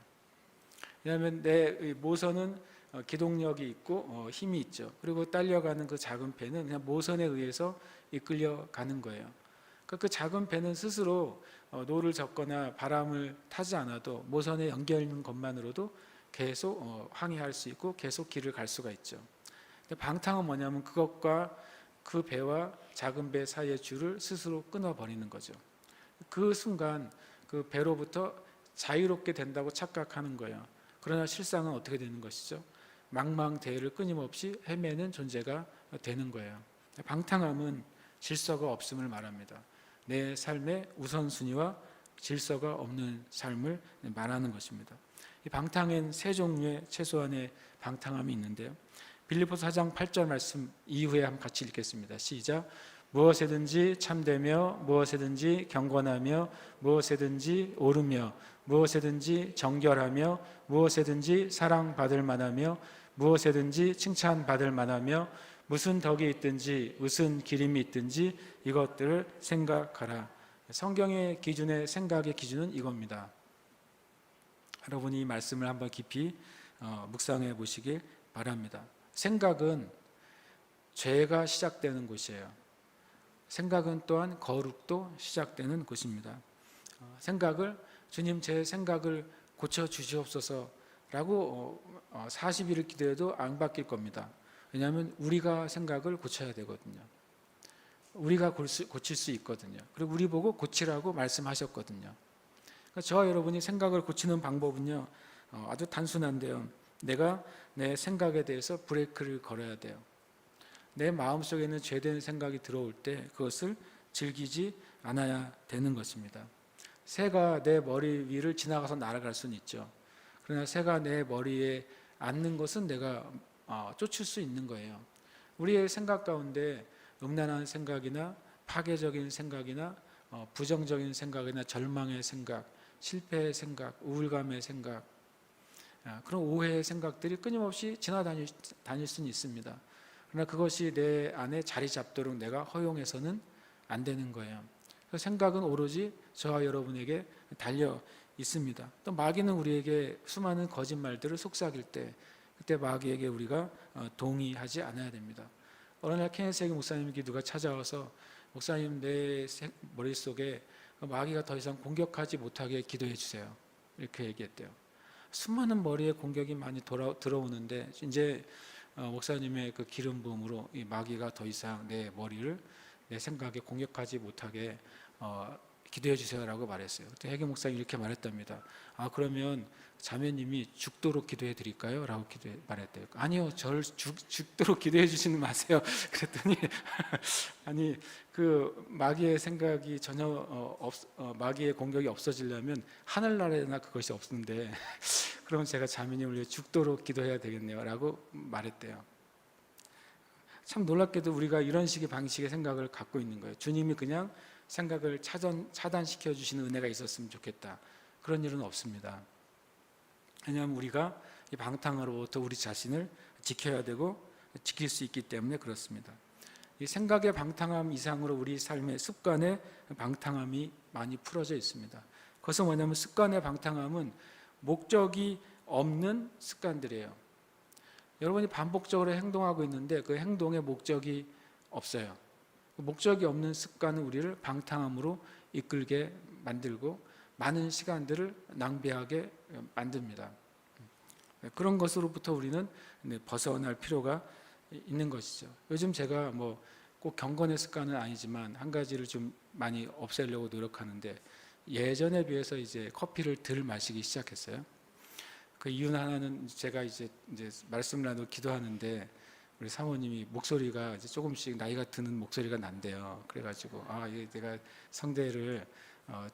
왜냐하면 내 모선은 기동력이 있고 힘이 있죠. 그리고 딸려가는 그 작은 배는 그냥 모선에 의해서 이끌려 가는 거예요. 그러니까 그 작은 배는 스스로 노를 젓거나 바람을 타지 않아도 모선에 연결 있는 것만으로도 계속 항해할 수 있고 계속 길을 갈 수가 있죠. 근데 방탕은 뭐냐면 그것과 그 배와 작은 배 사이의 줄을 스스로 끊어버리는 거죠. 그 순간 그 배로부터 자유롭게 된다고 착각하는 거예요. 그러나 실상은 어떻게 되는 것이죠? 망망대해를 끊임없이 헤매는 존재가 되는 거예요. 방탕함은 질서가 없음을 말합니다. 내 삶의 우선순위와 질서가 없는 삶을 말하는 것입니다. 이 방탕엔 세 종류의 최소한의 방탕함이 있는데요. 빌립보서 4장 8절 말씀 이후에 한번 같이 읽겠습니다. 시작. 무엇에든지 참되며 무엇에든지 경건하며 무엇에든지 옳으며 무엇에든지 정결하며 무엇에든지 사랑받을 만하며 무엇에든지 칭찬받을 만하며 무슨 덕이 있든지 무슨 기림이 있든지 이것들을 생각하라. 성경의 기준의 생각의 기준은 이겁니다. 여러분이 이 말씀을 한번 깊이 묵상해 보시길 바랍니다. 생각은 죄가 시작되는 곳이에요. 생각은 또한 거룩도 시작되는 곳입니다. 생각을 주님 제 생각을 고쳐주시옵소서라고 40일을 기도해도 안 바뀔 겁니다. 왜냐하면 우리가 생각을 고쳐야 되거든요. 우리가 고칠 수 있거든요. 그리고 우리 보고 고치라고 말씀하셨거든요. 그러니까 저와 여러분이 생각을 고치는 방법은요, 아주 단순한데요. 내가 내 생각에 대해서 브레이크를 걸어야 돼요. 내 마음속에 있는 죄된 생각이 들어올 때 그것을 즐기지 않아야 되는 것입니다. 새가 내 머리 위를 지나가서 날아갈 수는 있죠. 그러나 새가 내 머리에 앉는 것은 내가 쫓을 수 있는 거예요. 우리의 생각 가운데 음란한 생각이나 파괴적인 생각이나 부정적인 생각이나 절망의 생각, 실패의 생각, 우울감의 생각, 그런 오해의 생각들이 끊임없이 지나다닐 수는 있습니다. 그러나 그것이 내 안에 자리 잡도록 내가 허용해서는 안 되는 거예요. 생각은 오로지 저와 여러분에게 달려 있습니다. 또 마귀는 우리에게 수많은 거짓말들을 속삭일 때 그때 마귀에게 우리가 동의하지 않아야 됩니다. 어느 날 케네스 목사님께 누가 찾아와서 목사님 내 머릿속에 마귀가 더 이상 공격하지 못하게 기도해 주세요. 이렇게 얘기했대요. 수많은 머리에 공격이 많이 들어오는데 이제 목사님의 그 기름 부음으로 이 마귀가 더 이상 내 머리를 내 생각에 공격하지 못하게 기도해 주세요라고 말했어요. 그때 해경 목사님이 이렇게 말했답니다. 그러면 자매님이 죽도록 기도해 드릴까요? 라고 말했대요. 아니요, 저를 죽도록 기도해 주시는 마세요. 그랬더니 아니 그 마귀의 생각이 전혀 마귀의 공격이 없어지려면 하늘나라에나 그것이 없는데 그럼 제가 자매님을 위해 죽도록 기도해야 되겠네요 라고 말했대요. 참 놀랍게도 우리가 이런 식의 방식의 생각을 갖고 있는 거예요. 주님이 그냥 생각을 차단시켜 주시는 은혜가 있었으면 좋겠다. 그런 일은 없습니다. 왜냐하면 우리가 이 방탕으로부터 우리 자신을 지켜야 되고 지킬 수 있기 때문에 그렇습니다. 이 생각의 방탕함 이상으로 우리 삶의 습관의 방탕함이 많이 풀어져 있습니다. 그것은 뭐냐면 습관의 방탕함은 목적이 없는 습관들이에요. 여러분이 반복적으로 행동하고 있는데 그 행동에 목적이 없어요. 목적이 없는 습관은 우리를 방탕함으로 이끌게 만들고 많은 시간들을 낭비하게 만듭니다. 그런 것으로부터 우리는 벗어날 필요가 있는 것이죠. 요즘 제가 꼭 경건의 습관은 아니지만 한 가지를 좀 많이 없애려고 노력하는데 예전에 비해서 이제 커피를 덜 마시기 시작했어요. 그 이유 하나는 제가 이제 말씀을 나누고 기도하는데 우리 사모님이 목소리가 이제 조금씩 나이가 드는 목소리가 난대요. 그래가지고 이게 내가 성대를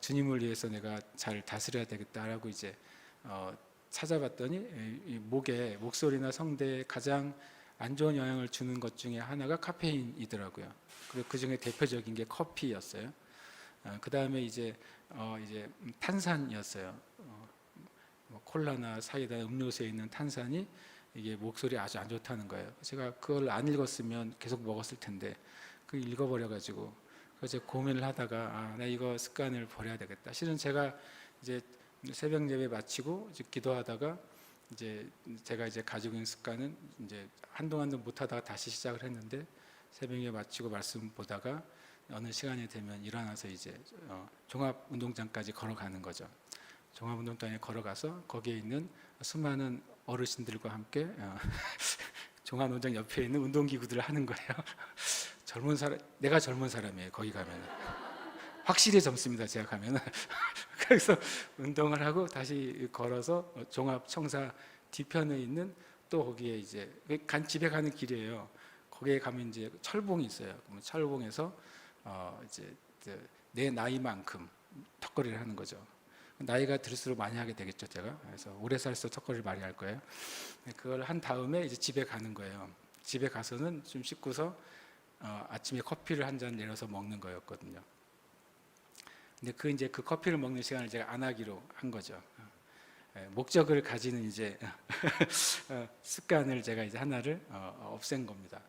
주님을 위해서 내가 잘 다스려야 되겠다라고 이제 찾아봤더니 목소리나 성대에 가장 안 좋은 영향을 주는 것 중에 하나가 카페인이더라고요. 그리고 그 중에 대표적인 게 커피였어요. 그 다음에 이제 탄산이었어요. 뭐 콜라나 사이다, 음료수에 있는 탄산이 이게 목소리에 아주 안 좋다는 거예요. 제가 그걸 안 읽었으면 계속 먹었을 텐데 그 읽어버려가지고 그래서 고민을 하다가 나 이거 습관을 버려야 되겠다. 실은 제가 이제 새벽 예배 마치고 이제 기도하다가 이제 제가 이제 가지고 있는 습관은 이제 한동안도 못하다가 다시 시작을 했는데 새벽에 마치고 말씀 보다가 어느 시간이 되면 일어나서 이제 종합운동장까지 걸어가는 거죠. 종합운동장에 걸어가서 거기에 있는 수많은 어르신들과 함께 종합운동장 옆에 있는 운동기구들을 하는 거예요. 젊은 사람, 내가 젊은 사람이에요. 거기 가면 확실히 젊습니다. 제가 가면은 그래서 운동을 하고 다시 걸어서 종합청사 뒤편에 있는 또 거기에 이제 집에 가는 길이에요. 거기에 가면 이제 철봉이 있어요. 그러면 철봉에서 이제 내 나이만큼 턱걸이를 하는 거죠. 나이가 들수록 많이 하게 되겠죠, 제가. 그래서 오래 살수록 턱걸이를 많이 할 거예요. 그걸 한 다음에 이제 집에 가는 거예요. 집에 가서는 좀 씻고서 아침에 커피를 한 잔 내려서 먹는 거였거든요. 근데 이제 그 커피를 먹는 시간을 제가 안 하기로 한 거죠. 목적을 가지는 이제 습관을 제가 이제 하나를 없앤 겁니다.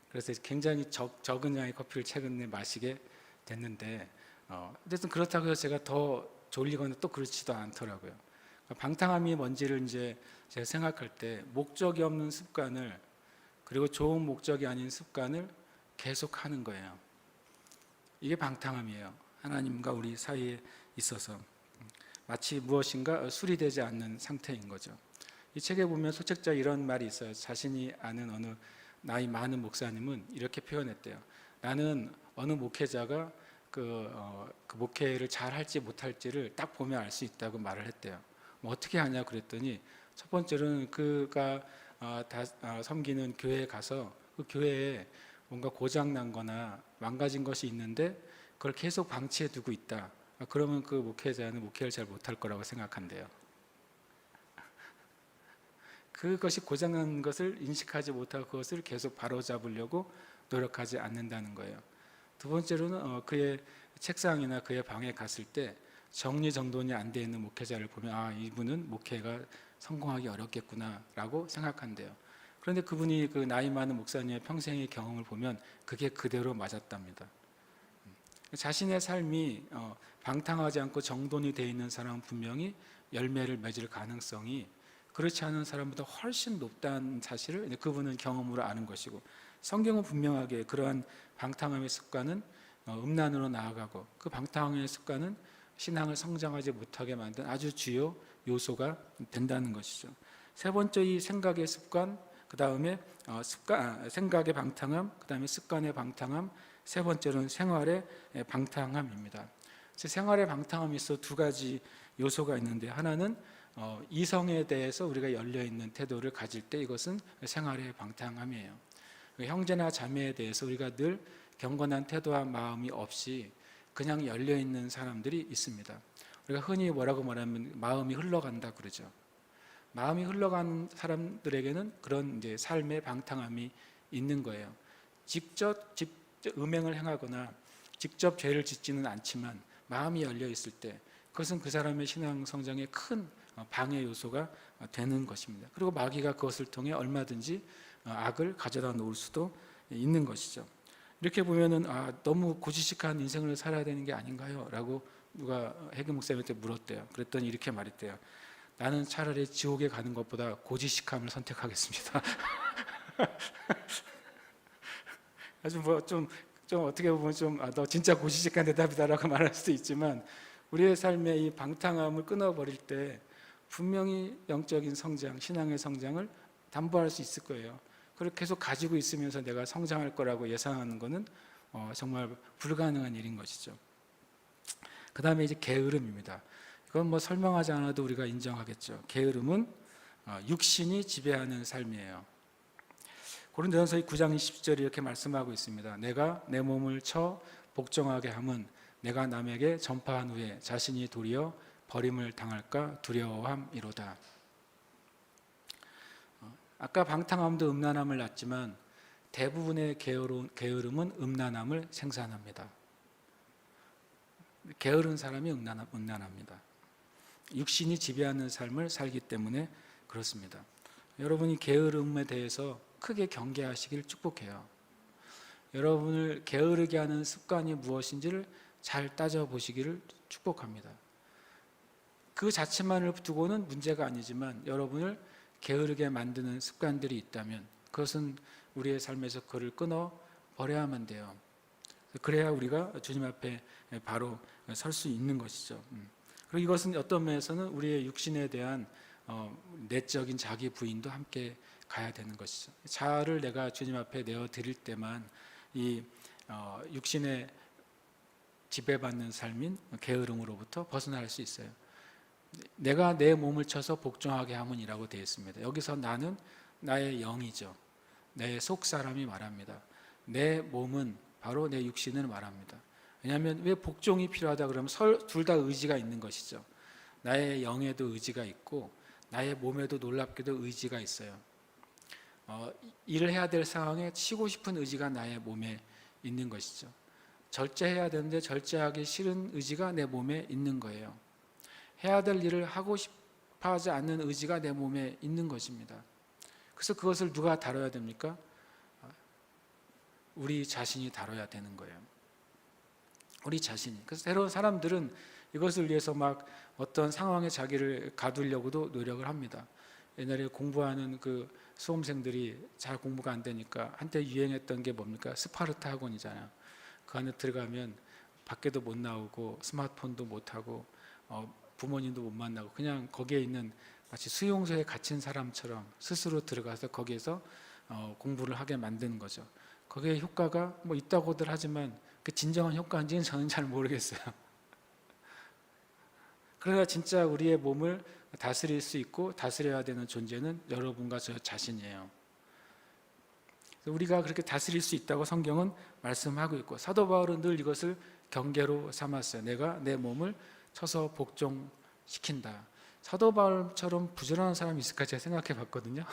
그래서 굉장히 적은 양의 커피를 최근에 마시게 됐는데 어쨌든 그렇다고 해서 제가 더 졸리거나 또 그렇지도 않더라고요. 방탕함이 뭔지를 이제 제가 생각할 때 목적이 없는 습관을 그리고 좋은 목적이 아닌 습관을 계속 하는 거예요. 이게 방탕함이에요. 하나님과 우리 사이에 있어서 마치 무엇인가 수리되지 않는 상태인 거죠. 이 책에 보면 소책자 이런 말이 있어요. 자신이 아는 어느 나이 많은 목사님은 이렇게 표현했대요. 나는 어느 목회자가 그 목회를 잘 할지 못할지를 딱 보면 알 수 있다고 말을 했대요. 뭐 어떻게 하냐 그랬더니 첫 번째로는 그가 섬기는 교회에 가서 그 교회에 뭔가 고장난 거나 망가진 것이 있는데 그걸 계속 방치해 두고 있다. 그러면 그 목회자는 목회를 잘 못할 거라고 생각한대요. 그것이 고장난 것을 인식하지 못하고 그것을 계속 바로잡으려고 노력하지 않는다는 거예요. 두 번째로는 그의 책상이나 그의 방에 갔을 때 정리정돈이 안 돼 있는 목회자를 보면 이분은 목회가 성공하기 어렵겠구나라고 생각한대요. 그런데 그분이 그 나이 많은 목사님의 평생의 경험을 보면 그게 그대로 맞았답니다. 자신의 삶이 방탕하지 않고 정돈이 되어 있는 사람은 분명히 열매를 맺을 가능성이 그렇지 않은 사람보다 훨씬 높다는 사실을 그분은 경험으로 아는 것이고, 성경은 분명하게 그러한 방탕함의 습관은 음란으로 나아가고 그 방탕함의 습관은 신앙을 성장하지 못하게 만든 아주 주요 요소가 된다는 것이죠. 세 번째, 이 생각의 습관, 그 다음에 생각의 방탕함, 그 다음에 습관의 방탕함, 세 번째로는 생활의 방탕함입니다. 생활의 방탕함이 있어 두 가지 요소가 있는데, 하나는 이성에 대해서 우리가 열려있는 태도를 가질 때 이것은 생활의 방탕함이에요. 형제나 자매에 대해서 우리가 늘 경건한 태도와 마음이 없이 그냥 열려있는 사람들이 있습니다. 우리가 흔히 뭐라고 말하면 마음이 흘러간다 그러죠. 마음이 흘러간 사람들에게는 그런 이제 삶의 방탕함이 있는 거예요. 직접 음행을 행하거나 직접 죄를 짓지는 않지만 마음이 열려 있을 때 그것은 그 사람의 신앙 성장에 큰 방해 요소가 되는 것입니다. 그리고 마귀가 그것을 통해 얼마든지 악을 가져다 놓을 수도 있는 것이죠. 이렇게 보면은 너무 고지식한 인생을 살아야 되는 게 아닌가요? 라고 누가 해경 목사님한테 물었대요. 그랬더니 이렇게 말했대요. 나는 차라리 지옥에 가는 것보다 고지식함을 선택하겠습니다. 아주 좀 어떻게 보면 너 진짜 고지식한 대답이다라고 말할 수도 있지만, 우리의 삶의 이 방탕함을 끊어버릴 때 분명히 영적인 성장, 신앙의 성장을 담보할 수 있을 거예요. 그걸 계속 가지고 있으면서 내가 성장할 거라고 예상하는 것은 정말 불가능한 일인 것이죠. 그 다음에 이제 게으름입니다. 이건 뭐 설명하지 않아도 우리가 인정하겠죠. 게으름은 육신이 지배하는 삶이에요. 고린도전서 9장 20절이 이렇게 말씀하고 있습니다. 내가 내 몸을 쳐 복종하게 함은 내가 남에게 전파한 후에 자신이 도리어 버림을 당할까 두려워함이로다. 아까 방탕함도 음란함을 낳지만 대부분의 게으름은 음란함을 생산합니다. 게으른 사람이 음란합니다. 육신이 지배하는 삶을 살기 때문에 그렇습니다. 여러분이 게으름에 대해서 크게 경계하시길 축복해요. 여러분을 게으르게 하는 습관이 무엇인지를 잘 따져보시기를 축복합니다. 그 자체만을 두고는 문제가 아니지만 여러분을 게으르게 만드는 습관들이 있다면 그것은 우리의 삶에서 그를 끊어 버려야만 돼요. 그래야 우리가 주님 앞에 바로 설 수 있는 것이죠. 그리고 이것은 어떤 면에서는 우리의 육신에 대한 내적인 자기 부인도 함께 가야 되는 것이죠. 자아를 내가 주님 앞에 내어 드릴 때만 이 육신의 지배받는 삶인 게으름으로부터 벗어날 수 있어요. 내가 내 몸을 쳐서 복종하게 함은이라고 되어 있습니다. 여기서 나는 나의 영이죠. 내 속 사람이 말합니다. 내 몸은 바로 내 육신을 말합니다. 왜냐하면 왜 복종이 필요하다 그러면 둘 다 의지가 있는 것이죠. 나의 영에도 의지가 있고 나의 몸에도 놀랍게도 의지가 있어요. 일을 해야 될 상황에 치고 싶은 의지가 나의 몸에 있는 것이죠. 절제해야 되는데 절제하기 싫은 의지가 내 몸에 있는 거예요. 해야 될 일을 하고 싶어 하지 않는 의지가 내 몸에 있는 것입니다. 그래서 그것을 누가 다뤄야 됩니까? 우리 자신이 다뤄야 되는 거예요. 우리 자신이. 그래서 때로 사람들은 이것을 위해서 막 어떤 상황에 자기를 가두려고도 노력을 합니다. 옛날에 공부하는 그 수험생들이 잘 공부가 안 되니까 한때 유행했던 게 뭡니까? 스파르타 학원이잖아요. 그 안에 들어가면 밖에도 못 나오고 스마트폰도 못 하고 부모님도 못 만나고 그냥 거기에 있는 마치 수용소에 갇힌 사람처럼 스스로 들어가서 거기에서 공부를 하게 만드는 거죠. 거기에 효과가 뭐 있다고들 하지만 그 진정한 효과인지는 저는 잘 모르겠어요. 그러나 진짜 우리의 몸을 다스릴 수 있고 다스려야 되는 존재는 여러분과 저 자신이에요. 우리가 그렇게 다스릴 수 있다고 성경은 말씀하고 있고 사도 바울은 늘 이것을 경계로 삼았어요. 내가 내 몸을 쳐서 복종시킨다. 사도 바울처럼 부지런한 사람이 있을까 제가 생각해 봤거든요.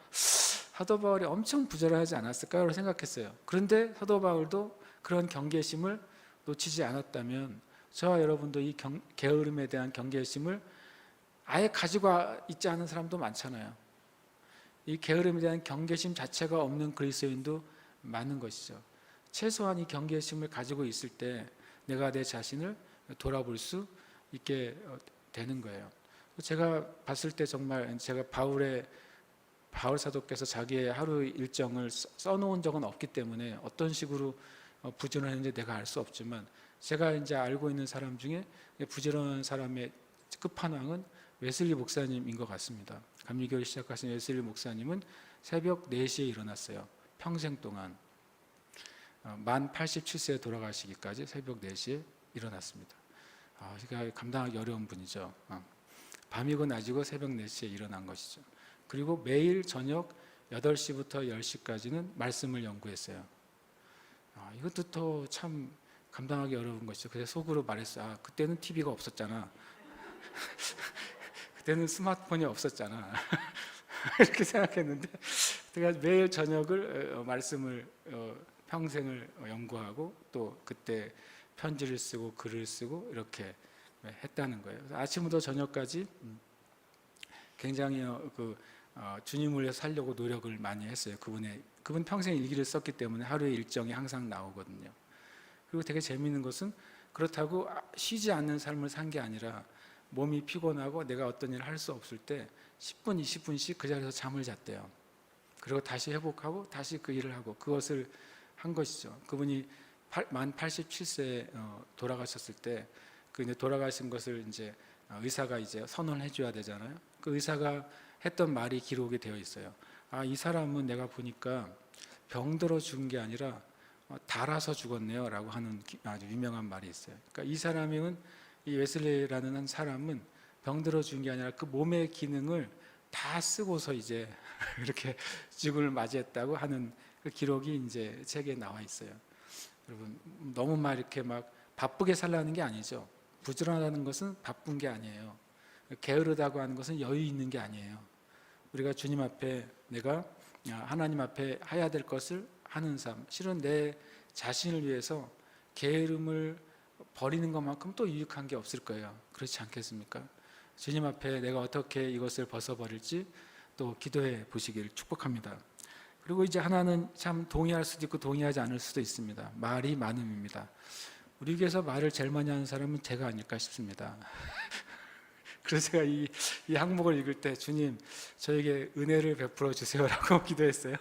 사도 바울이 엄청 부지런하지 않았을까요? 생각했어요. 그런데 사도 바울도 그런 경계심을 놓치지 않았다면 저와 여러분도 이 게으름에 대한 경계심을 아예 가지고 있지 않은 사람도 많잖아요. 이 게으름에 대한 경계심 자체가 없는 그리스도인도 많은 것이죠. 최소한 이 경계심을 가지고 있을 때 내가 내 자신을 돌아볼 수 있게 되는 거예요. 제가 봤을 때 정말 제가 바울 사도께서 자기의 하루 일정을 써놓은 적은 없기 때문에 어떤 식으로 부지런했는지 내가 알 수 없지만 제가 이제 알고 있는 사람 중에 부지런한 사람의 끝판왕은 웨슬리 목사님인 것 같습니다. 감리교를 시작하신 웨슬리 목사님은 새벽 4시에 일어났어요. 평생 동안 만 87세에 돌아가시기까지 새벽 4시에 일어났습니다. 그러니까 감당하기 어려운 분이죠. 밤이고 낮이고 새벽 4시에 일어난 것이죠. 그리고 매일 저녁 8시부터 10시까지는 말씀을 연구했어요. 이것도 또 참 감당하기 어려운 것이죠. 그래서 속으로 말했어요. 그때는 TV가 없었잖아. 그때는 스마트폰이 없었잖아. 이렇게 생각했는데 제가 매일 저녁을 말씀을 평생을 연구하고 또 그때 편지를 쓰고 글을 쓰고 이렇게 했다는 거예요. 아침부터 저녁까지 굉장히 주님을 위해 살려고 노력을 많이 했어요. 그분 평생 일기를 썼기 때문에 하루의 일정이 항상 나오거든요. 그리고 되게 재미있는 것은 그렇다고 쉬지 않는 삶을 산 게 아니라 몸이 피곤하고 내가 어떤 일을 할 수 없을 때 10분, 20분씩 그 자리에서 잠을 잤대요. 그리고 다시 회복하고 다시 그 일을 하고 그것을 한 것이죠. 그분이 만 87세에 돌아가셨을 때 그 돌아가신 것을 이제 의사가 이제 선언을 해줘야 되잖아요. 그 의사가 했던 말이 기록이 되어 있어요. 이 사람은 내가 보니까 병들어 죽은 게 아니라 달아서 죽었네요 라고 하는 아주 유명한 말이 있어요. 그러니까 이 사람은 이 웨슬리라는 한 사람은 병들어 죽은 게 아니라 그 몸의 기능을 다 쓰고서 이제 이렇게 죽음을 맞이했다고 하는 그 기록이 이제 책에 나와 있어요. 여러분 너무 막 이렇게 막 바쁘게 살라는 게 아니죠. 부지런하다는 것은 바쁜 게 아니에요. 게으르다고 하는 것은 여유 있는 게 아니에요. 우리가 주님 앞에 내가 하나님 앞에 해야 될 것을 하는 삶, 실은 내 자신을 위해서 게으름을 버리는 것만큼 또 유익한 게 없을 거예요. 그렇지 않겠습니까? 주님 앞에 내가 어떻게 이것을 벗어버릴지 또 기도해 보시길 축복합니다. 그리고 이제 하나는 참 동의할 수도 있고 동의하지 않을 수도 있습니다. 말이 많음입니다. 우리 교회에서 말을 제일 많이 하는 사람은 제가 아닐까 싶습니다. 그래서 제가 이 항목을 읽을 때 주님 저에게 은혜를 베풀어 주세요라고 기도했어요.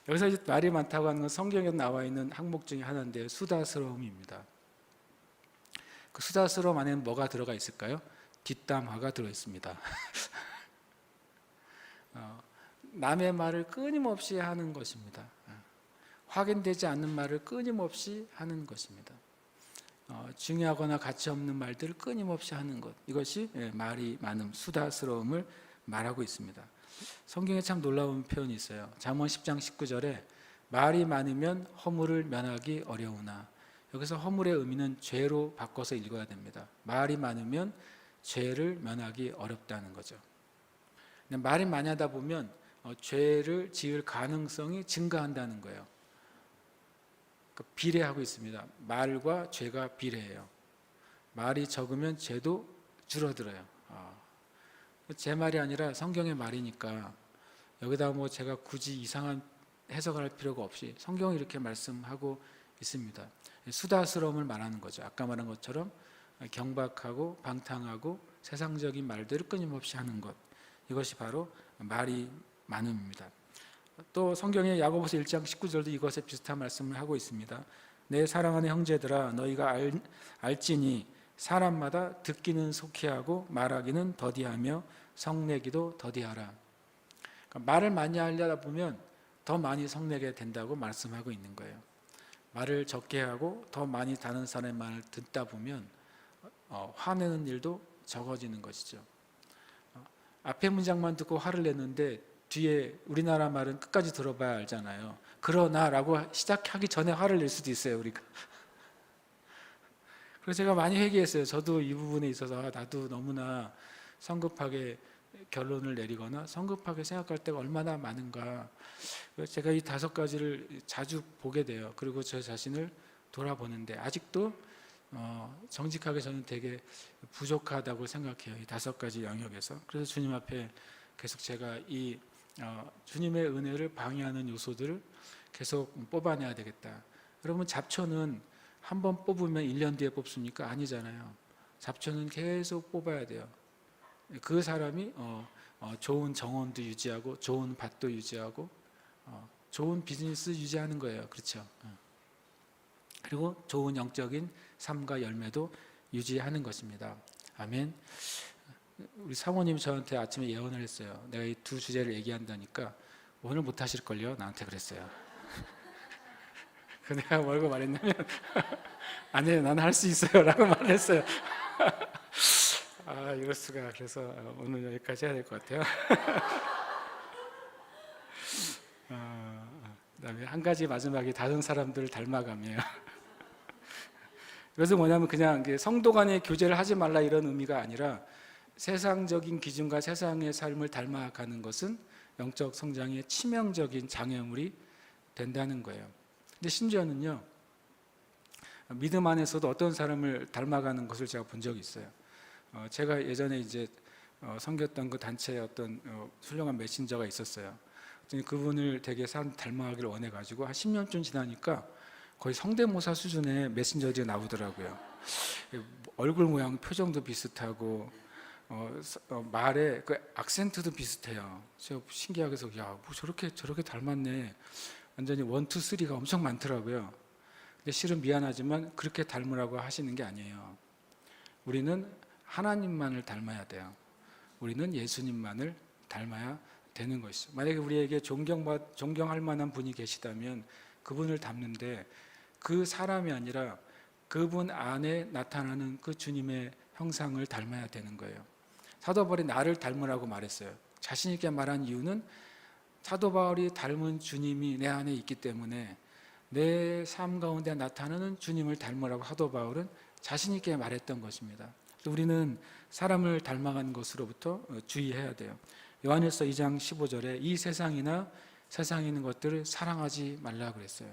여기서 이제 말이 많다고 하는 건 성경에 나와 있는 항목 중에 하나인데 수다스러움입니다. 그 수다스러움 안에는 뭐가 들어가 있을까요? 뒷담화가 들어 있습니다. 남의 말을 끊임없이 하는 것입니다. 확인되지 않는 말을 끊임없이 하는 것입니다. 중요하거나 가치 없는 말들을 끊임없이 하는 것, 이것이 말이 많음, 수다스러움을 말하고 있습니다. 성경에 참 놀라운 표현이 있어요. 잠언 10장 19절에 말이 많으면 허물을 면하기 어려우나, 여기서 허물의 의미는 죄로 바꿔서 읽어야 됩니다. 말이 많으면 죄를 면하기 어렵다는 거죠. 말이 많이 하다 보면 죄를 지을 가능성이 증가한다는 거예요. 비례하고 있습니다. 말과 죄가 비례해요. 말이 적으면 죄도 줄어들어요. 제 말이 아니라 성경의 말이니까 여기다 뭐 제가 굳이 이상한 해석을 할 필요가 없이 성경이 이렇게 말씀하고 있습니다. 수다스러움을 말하는 거죠. 아까 말한 것처럼 경박하고 방탕하고 세상적인 말들을 끊임없이 하는 것, 이것이 바로 말이 많음입니다. 또 성경의 야고보서 1장 19절도 이것에 비슷한 말씀을 하고 있습니다. 내 사랑하는 형제들아 너희가 알지니 사람마다 듣기는 속히하고 말하기는 더디하며 성내기도 더디하라. 그러니까 말을 많이 하려다 보면 더 많이 성내게 된다고 말씀하고 있는 거예요. 말을 적게 하고 더 많이 다른 사람의 말을 듣다 보면 화내는 일도 적어지는 것이죠. 앞에 문장만 듣고 화를 냈는데 뒤에 우리나라 말은 끝까지 들어봐야 알잖아요. 그러나라고 시작하기 전에 화를 낼 수도 있어요, 우리가. 그래서 제가 많이 회개했어요. 저도 이 부분에 있어서 나도 너무나 성급하게 결론을 내리거나 성급하게 생각할 때가 얼마나 많은가. 제가 이 5가지를 자주 보게 돼요. 그리고 저 자신을 돌아보는데 아직도 정직하게 저는 되게 부족하다고 생각해요. 이 5가지 영역에서. 그래서 주님 앞에 계속 제가 이 주님의 은혜를 방해하는 요소들을 계속 뽑아내야 되겠다. 여러분, 잡초는 한 번 뽑으면 1년 뒤에 뽑습니까? 아니잖아요. 잡초는 계속 뽑아야 돼요. 그 사람이 좋은 정원도 유지하고 좋은 밭도 유지하고 좋은 비즈니스 유지하는 거예요. 그렇죠? 그리고 좋은 영적인 삶과 열매도 유지하는 것입니다. 아멘. 우리 사모님이 저한테 아침에 예언을 했어요. 내가 이 2 주제를 얘기한다니까 오늘 못 하실걸요? 나한테 그랬어요. 내가 뭐라고 말했냐면 아니에요, 나는 할 수 있어요 라고 말을 했어요. 이럴 수가. 그래서 오늘 여기까지 해야 될 것 같아요. 그다음에 한 가지 마지막에 다른 사람들을 닮아가며요. 그래서 뭐냐면 그냥 성도 간의 교제를 하지 말라 이런 의미가 아니라 세상적인 기준과 세상의 삶을 닮아가는 것은 영적 성장의 치명적인 장애물이 된다는 거예요. 근데 심지어는요, 믿음 안에서도 어떤 사람을 닮아가는 것을 제가 본 적이 있어요. 제가 예전에 이제 섬겼던 그 단체에 어떤 훌륭한 메신저가 있었어요. 그분을 되게 사람 닮아가기를 원해가지고 한 10년쯤 지나니까 거의 성대모사 수준의 메신저들이 나오더라고요. 얼굴 모양, 표정도 비슷하고 말의 그 악센트도 비슷해요. 제가 신기하게 해서 뭐 저렇게 닮았네. 완전히 1, 2, 3가 엄청 많더라고요. 근데 실은 미안하지만 그렇게 닮으라고 하시는 게 아니에요. 우리는 하나님만을 닮아야 돼요. 우리는 예수님만을 닮아야 되는 것이죠. 만약에 우리에게 존경할 만한 분이 계시다면 그분을 닮는데 그 사람이 아니라 그분 안에 나타나는 그 주님의 형상을 닮아야 되는 거예요. 사도 바울이 나를 닮으라고 말했어요. 자신 있게 말한 이유는 사도 바울이 닮은 주님이 내 안에 있기 때문에 내 삶 가운데 나타나는 주님을 닮으라고 사도 바울은 자신 있게 말했던 것입니다. 우리는 사람을 닮아가는 것으로부터 주의해야 돼요. 요한일서 2장 15절에 이 세상이나 세상에 있는 것들을 사랑하지 말라 그랬어요.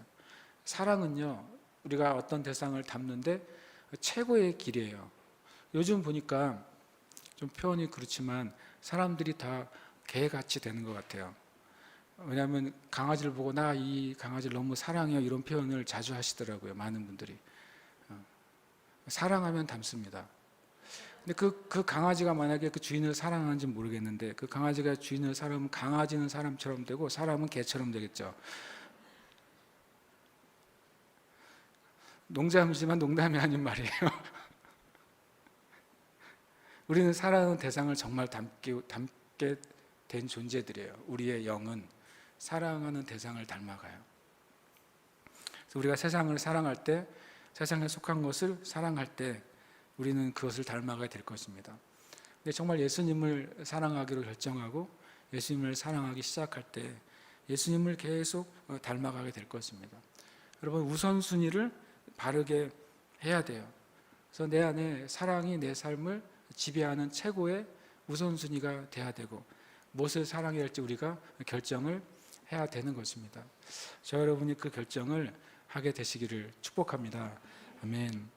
사랑은요, 우리가 어떤 대상을 닮는데 최고의 길이에요. 요즘 보니까 좀 표현이 그렇지만 사람들이 다 개같이 되는 것 같아요. 왜냐하면 강아지를 보고 나 이 강아지를 너무 사랑해요 이런 표현을 자주 하시더라고요. 많은 분들이 사랑하면 닮습니다. 근데 그 강아지가 만약에 그 주인을 사랑하는지 모르겠는데 그 강아지가 주인을 사랑하면 강아지는 사람처럼 되고 사람은 개처럼 되겠죠. 농담이지만 농담이 아닌 말이에요. 우리는 사랑하는 대상을 정말 닮게 된 존재들이에요. 우리의 영은 사랑하는 대상을 닮아가요. 그래서 우리가 세상을 사랑할 때, 세상에 속한 것을 사랑할 때 우리는 그것을 닮아가게 될 것입니다. 근데 정말 예수님을 사랑하기로 결정하고 예수님을 사랑하기 시작할 때 예수님을 계속 닮아가게 될 것입니다. 여러분, 우선순위를 바르게 해야 돼요. 그래서 내 안에 사랑이 내 삶을 지배하는 최고의 우선순위가 돼야 되고 무엇을 사랑해야 할지 우리가 결정을 해야 되는 것입니다. 저 여러분이 그 결정을 하게 되시기를 축복합니다. 아멘.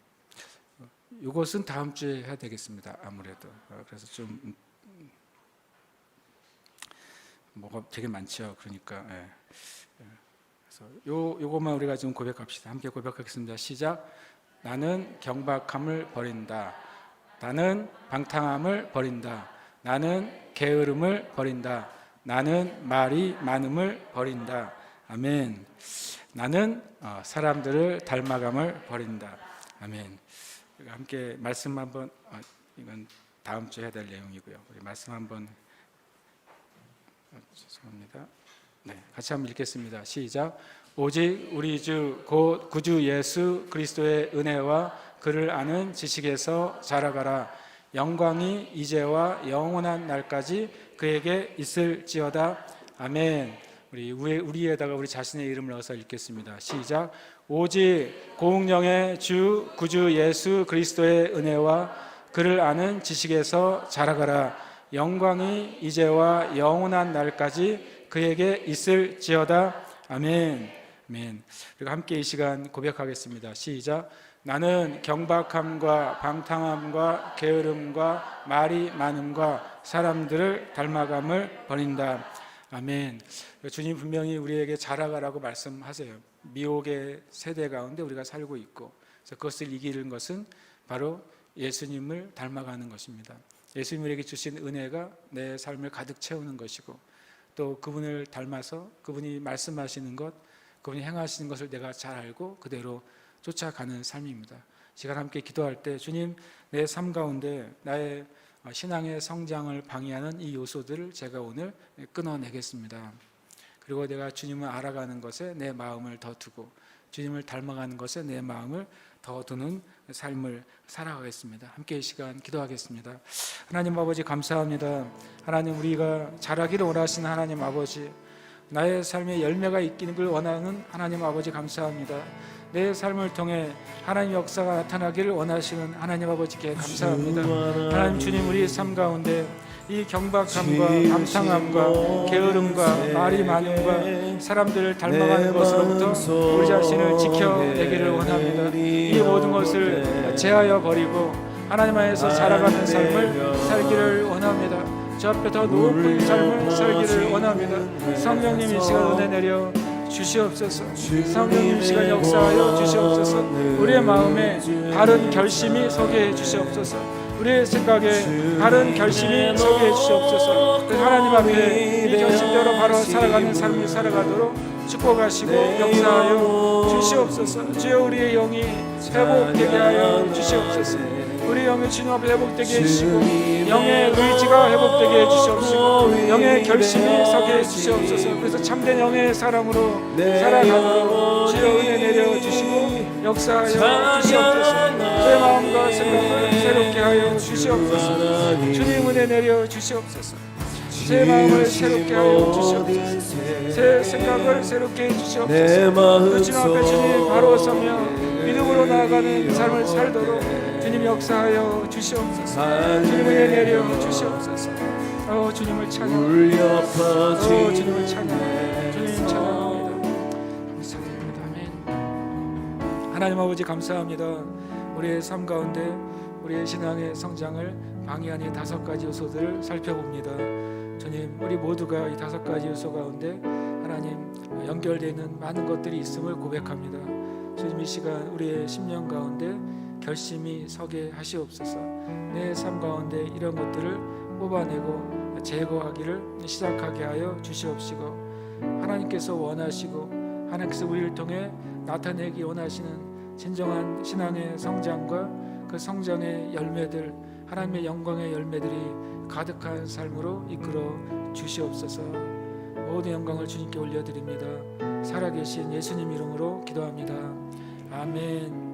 이것은 다음 주에 해야 되겠습니다. 아무래도. 그래서 좀 뭐가 되게 많죠. 그러니까 그래서 요것만 우리가 좀 고백합시다. 함께 고백하겠습니다. 시작. 나는 경박함을 버린다. 나는 방탕함을 버린다. 나는 게으름을 버린다. 나는 말이 많음을 버린다. 아멘. 나는 사람들을 닮아감을 버린다. 아멘. 함께 말씀 한번 이건 다음 주에 해야 될 내용이고요. 우리 말씀 한번 죄송합니다. 네, 같이 한번 읽겠습니다. 시작. 오직 우리 주 곧 구주 예수 그리스도의 은혜와 그를 아는 지식에서 자라가라. 영광이 이제와 영원한 날까지 그에게 있을지어다. 아멘. 우리에다가 우리 자신의 이름을 넣어서 읽겠습니다. 시작. 오직 공령의 주 구주 예수 그리스도의 은혜와 그를 아는 지식에서 자라가라. 영광이 이제와 영원한 날까지 그에게 있을지어다. 아멘. 아멘. 그리고 함께 이 시간 고백하겠습니다. 시작. 나는 경박함과 방탕함과 게으름과 말이 많음과 사람들을 닮아감을 버린다. 아멘. 주님 분명히 우리에게 자라가라고 말씀하세요. 미혹의 세대 가운데 우리가 살고 있고, 그래서 그것을 이기는 것은 바로 예수님을 닮아가는 것입니다. 예수님에게 주신 은혜가 내 삶을 가득 채우는 것이고, 또 그분을 닮아서 그분이 말씀하시는 것, 그분이 행하시는 것을 내가 잘 알고 그대로 쫓아가는 삶입니다. 시간 함께 기도할 때 주님, 내 삶 가운데 나의 신앙의 성장을 방해하는 이 요소들을 제가 오늘 끊어내겠습니다. 그리고 내가 주님을 알아가는 것에 내 마음을 더 두고 주님을 닮아가는 것에 내 마음을 더 두는 삶을 살아가겠습니다. 함께 이 시간 기도하겠습니다. 하나님 아버지 감사합니다. 하나님, 우리가 자라기를 원하시는 하나님 아버지, 나의 삶에 열매가 있기를 원하는 하나님 아버지 감사합니다. 내 삶을 통해 하나님 역사가 나타나기를 원하시는 하나님 아버지께 감사합니다. 하나님 주님, 우리의 삶 가운데 이 경박함과 방탕함과 게으름과 말이 많음과 사람들을 닮아가는 것으로부터 우리 자신을 지켜내기를 원합니다. 이 모든 것을 제하여 버리고 하나님 안에서 자라가는 삶을 살기를 원합니다. 저 앞에 더 높은 삶을 살기를 원합니다. 성령님, 이 시간 은혜 내려 주시옵소서. 성령님, 시간 역사하여 주시옵소서. 우리의 마음에 바른 결심이 서게 해 주시옵소서. 우리의 생각에 바른 결심이 서게 해 주시옵소서. 하나님 앞에 이 결심대로 바로 살아가는 삶을 살아가도록 축복하시고 역사하여 주시옵소서. 주여, 우리의 영이 회복되게 하여 주시옵소서. 우리 영의 주님 앞에 회복되게 해주시고 영의 의지가 회복되게 해주시옵시고 영의 결심이 서게 해주시옵소서. 그래서 참된 영의 사람으로 살아가도록 주여 은혜 내려주시고 역사하여 주시옵소서. 제 마음과 생각을 새롭게 하여 주시옵소서. 주님 은혜 내려주시옵소서. 제 마음을 새롭게 하여 주시옵소서. 제 생각을 새롭게 해주시옵소서. 그 주님 앞에 주님 바로 서며 믿음으로 나아가는 삶을 살도록 주님 역사하여 주시옵소서. 주님 은혜 내려 주시옵소서. 주님을 찬양합니다. 주님을 찬양합니다. 주님 찬양합니다. 감사합니다. 아멘. 하나님 아버지 감사합니다. 우리의 삶 가운데 우리의 신앙의 성장을 방해하는 5가지 요소들을 살펴봅니다. 주님, 우리 모두가 이 5가지 요소 가운데 하나님 연결되는 많은 것들이 있음을 고백합니다. 주님, 이 시간 우리의 심령 가운데 결심이 서게 하시옵소서. 내 삶 가운데 이런 것들을 뽑아내고 제거하기를 시작하게 하여 주시옵시고, 하나님께서 원하시고 하나님께서 우리를 통해 나타내기 원하시는 진정한 신앙의 성장과 그 성장의 열매들, 하나님의 영광의 열매들이 가득한 삶으로 이끌어 주시옵소서. 모든 영광을 주님께 올려드립니다. 살아계신 예수님 이름으로 기도합니다. 아멘.